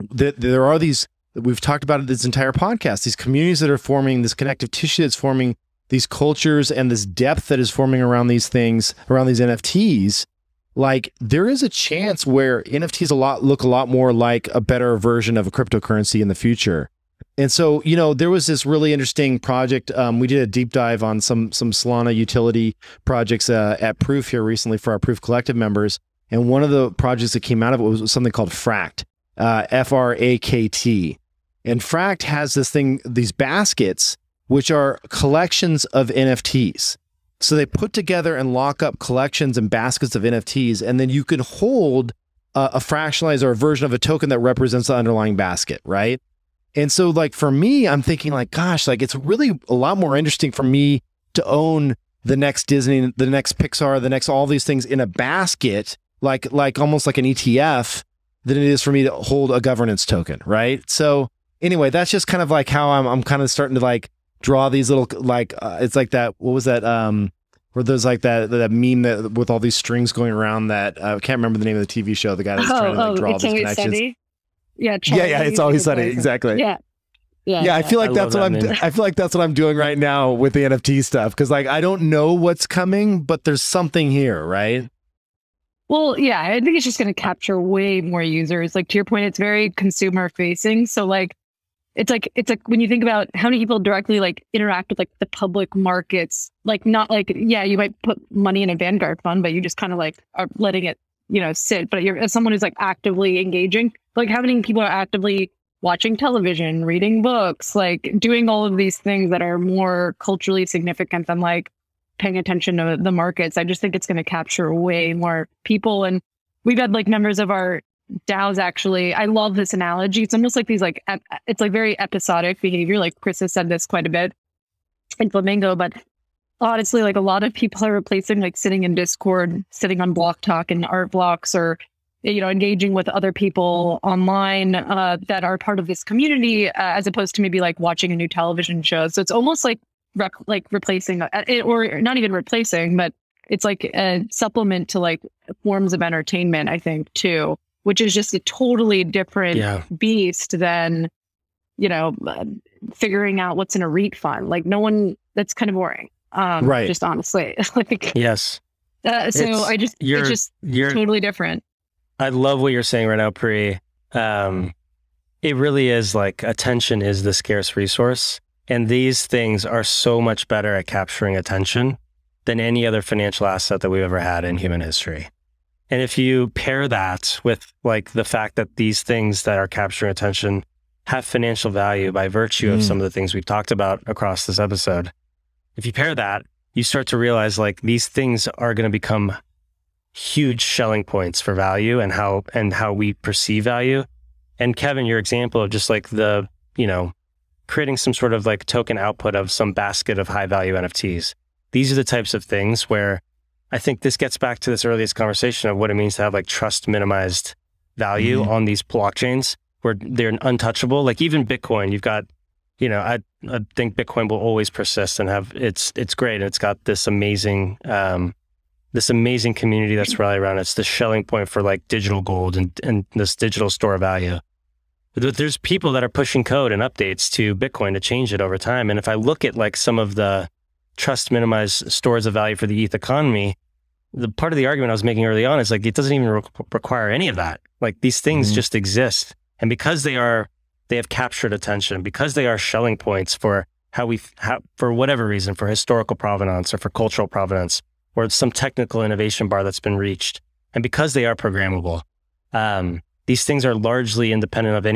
[SPEAKER 1] there are these, we've talked about it this entire podcast, these communities that are forming, this connective tissue that's forming, these cultures and this depth that is forming around these things, around these NFTs. Like there is a chance where NFTs look a lot more like a better version of a cryptocurrency in the future. And so, there was this really interesting project. We did a deep dive on some Solana utility projects at Proof here recently for our Proof Collective members. And one of the projects that came out of it was something called Fract, Frakt. And Fract has these baskets, which are collections of NFTs. So they put together and lock up collections and baskets of NFTs, and then you can hold a fractionalized or a version of a token that represents the underlying basket, right? And so for me, I'm thinking gosh, it's really a lot more interesting for me to own the next Disney, the next Pixar, the next all these things in a basket, like almost like an ETF, than it is for me to hold a governance token, right? So anyway, that's just kind of how I'm kind of starting to draw these little it's like that, what was that where there's that meme that with all these strings going around that I can't remember the name of the TV show, the guy that's trying to draw all these connections.
[SPEAKER 3] Sunny. Yeah,
[SPEAKER 1] it's always sunny, exactly.
[SPEAKER 3] Yeah.
[SPEAKER 1] I feel like that's what I'm doing right now with the NFT stuff, because I don't know what's coming, but there's something here, right?
[SPEAKER 3] Well, yeah, I think it's just going to capture way more users. To your point, it's very consumer facing. So it's like when you think about how many people directly interact with the public markets, not you might put money in a Vanguard fund, but you just kind of are letting it, sit. But you're as someone who's actively engaging, how many people are actively watching television, reading books, doing all of these things that are more culturally significant than paying attention to the markets. I just think it's going to capture way more people. And we've had members of our DAOs actually, I love this analogy. It's almost like these it's very episodic behavior. Chris has said this quite a bit in Flamingo, but honestly, a lot of people are replacing sitting in Discord, sitting on Block Talk and art blocks, or engaging with other people online that are part of this community, as opposed to maybe like watching a new television show. So it's almost like replacing or not even replacing, but it's like a supplement to like forms of entertainment, I think, too, which is just a totally different beast than, figuring out what's in a REIT fund. Like that's kind of boring.
[SPEAKER 1] Right.
[SPEAKER 3] Just honestly. Like,
[SPEAKER 2] yes.
[SPEAKER 3] So it's just totally different.
[SPEAKER 2] I love what you're saying right now, Pri. It really is like attention is the scarce resource. And these things are so much better at capturing attention than any other financial asset that we've ever had in human history. And if you pair that with like the fact that these things that are capturing attention have financial value by virtue of some of the things we've talked about across this episode, if you pair that, you start to realize like these things are going to become huge selling points for value and how we perceive value. And Kevin, your example of just like the, creating some sort of like token output of some basket of high value NFTs. These are the types of things where I think this gets back to this earliest conversation of what it means to have like trust minimized value on these blockchains where they're untouchable. Like even Bitcoin, you've got, I think Bitcoin will always persist and have it's great. And it's got this amazing community that's rallied around it. It's the shelling point for like digital gold and this digital store of value. But there's people that are pushing code and updates to Bitcoin to change it over time. And if I look at like some of the trust minimized stores of value for the ETH economy, the part of the argument I was making early on is like, it doesn't even require any of that. Like these things just exist. And because they have captured attention, because they are shelling points for for whatever reason, for historical provenance or for cultural provenance, or some technical innovation bar that's been reached. And because they are programmable, these things are largely independent of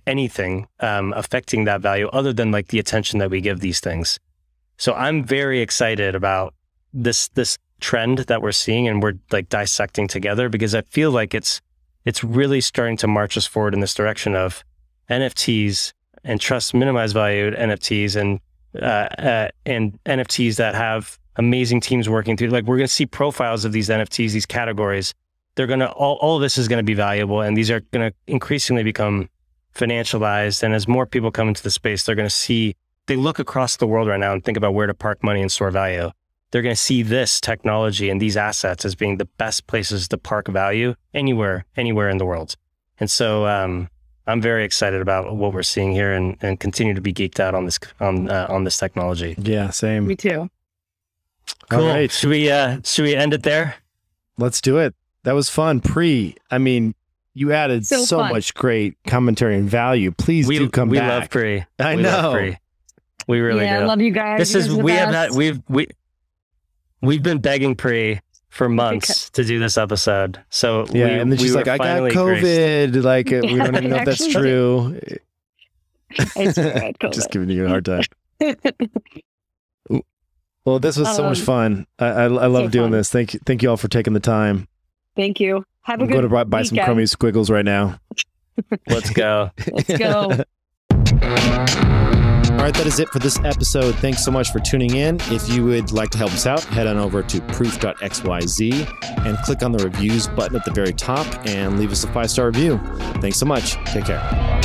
[SPEAKER 2] anything affecting that value other than like the attention that we give these things. So I'm very excited about this trend that we're seeing and we're like dissecting together, because I feel like it's really starting to march us forward in this direction of NFTs and trust minimized value NFTs and NFTs that have amazing teams working through. Like we're going to see profiles of these NFTs, these categories. They're going to, all of this is going to be valuable, and these are going to increasingly become financialized. And as more people come into the space, they're going to see, they look across the world right now and think about where to park money and store value. They're going to see this technology and these assets as being the best places to park value anywhere in the world. And so I'm very excited about what we're seeing here and continue to be geeked out on this technology.
[SPEAKER 1] Yeah, same.
[SPEAKER 3] Me too.
[SPEAKER 2] Cool.
[SPEAKER 1] All right.
[SPEAKER 2] Should we end it there?
[SPEAKER 1] Let's do it. That was fun. Pri, I mean, you added so much great commentary and value. Please do come back.
[SPEAKER 2] We love Pri.
[SPEAKER 1] I know.
[SPEAKER 2] We really do.
[SPEAKER 3] I love you guys.
[SPEAKER 2] We've been begging Pri for months to do this episode. So
[SPEAKER 1] and then she's like, I got COVID. Graced. Like we don't even know if that's true. Just giving you a hard time. Well, this was so much fun. I love doing this. Thank you all for taking the time.
[SPEAKER 3] Thank you. Have a good
[SPEAKER 1] weekend. Go to buy some crummy squiggles right now.
[SPEAKER 2] Let's go.
[SPEAKER 3] Let's go.
[SPEAKER 1] All right, that is it for this episode. Thanks so much for tuning in. If you would like to help us out, head on over to proof.xyz and click on the reviews button at the very top and leave us a 5-star review. Thanks so much. Take care.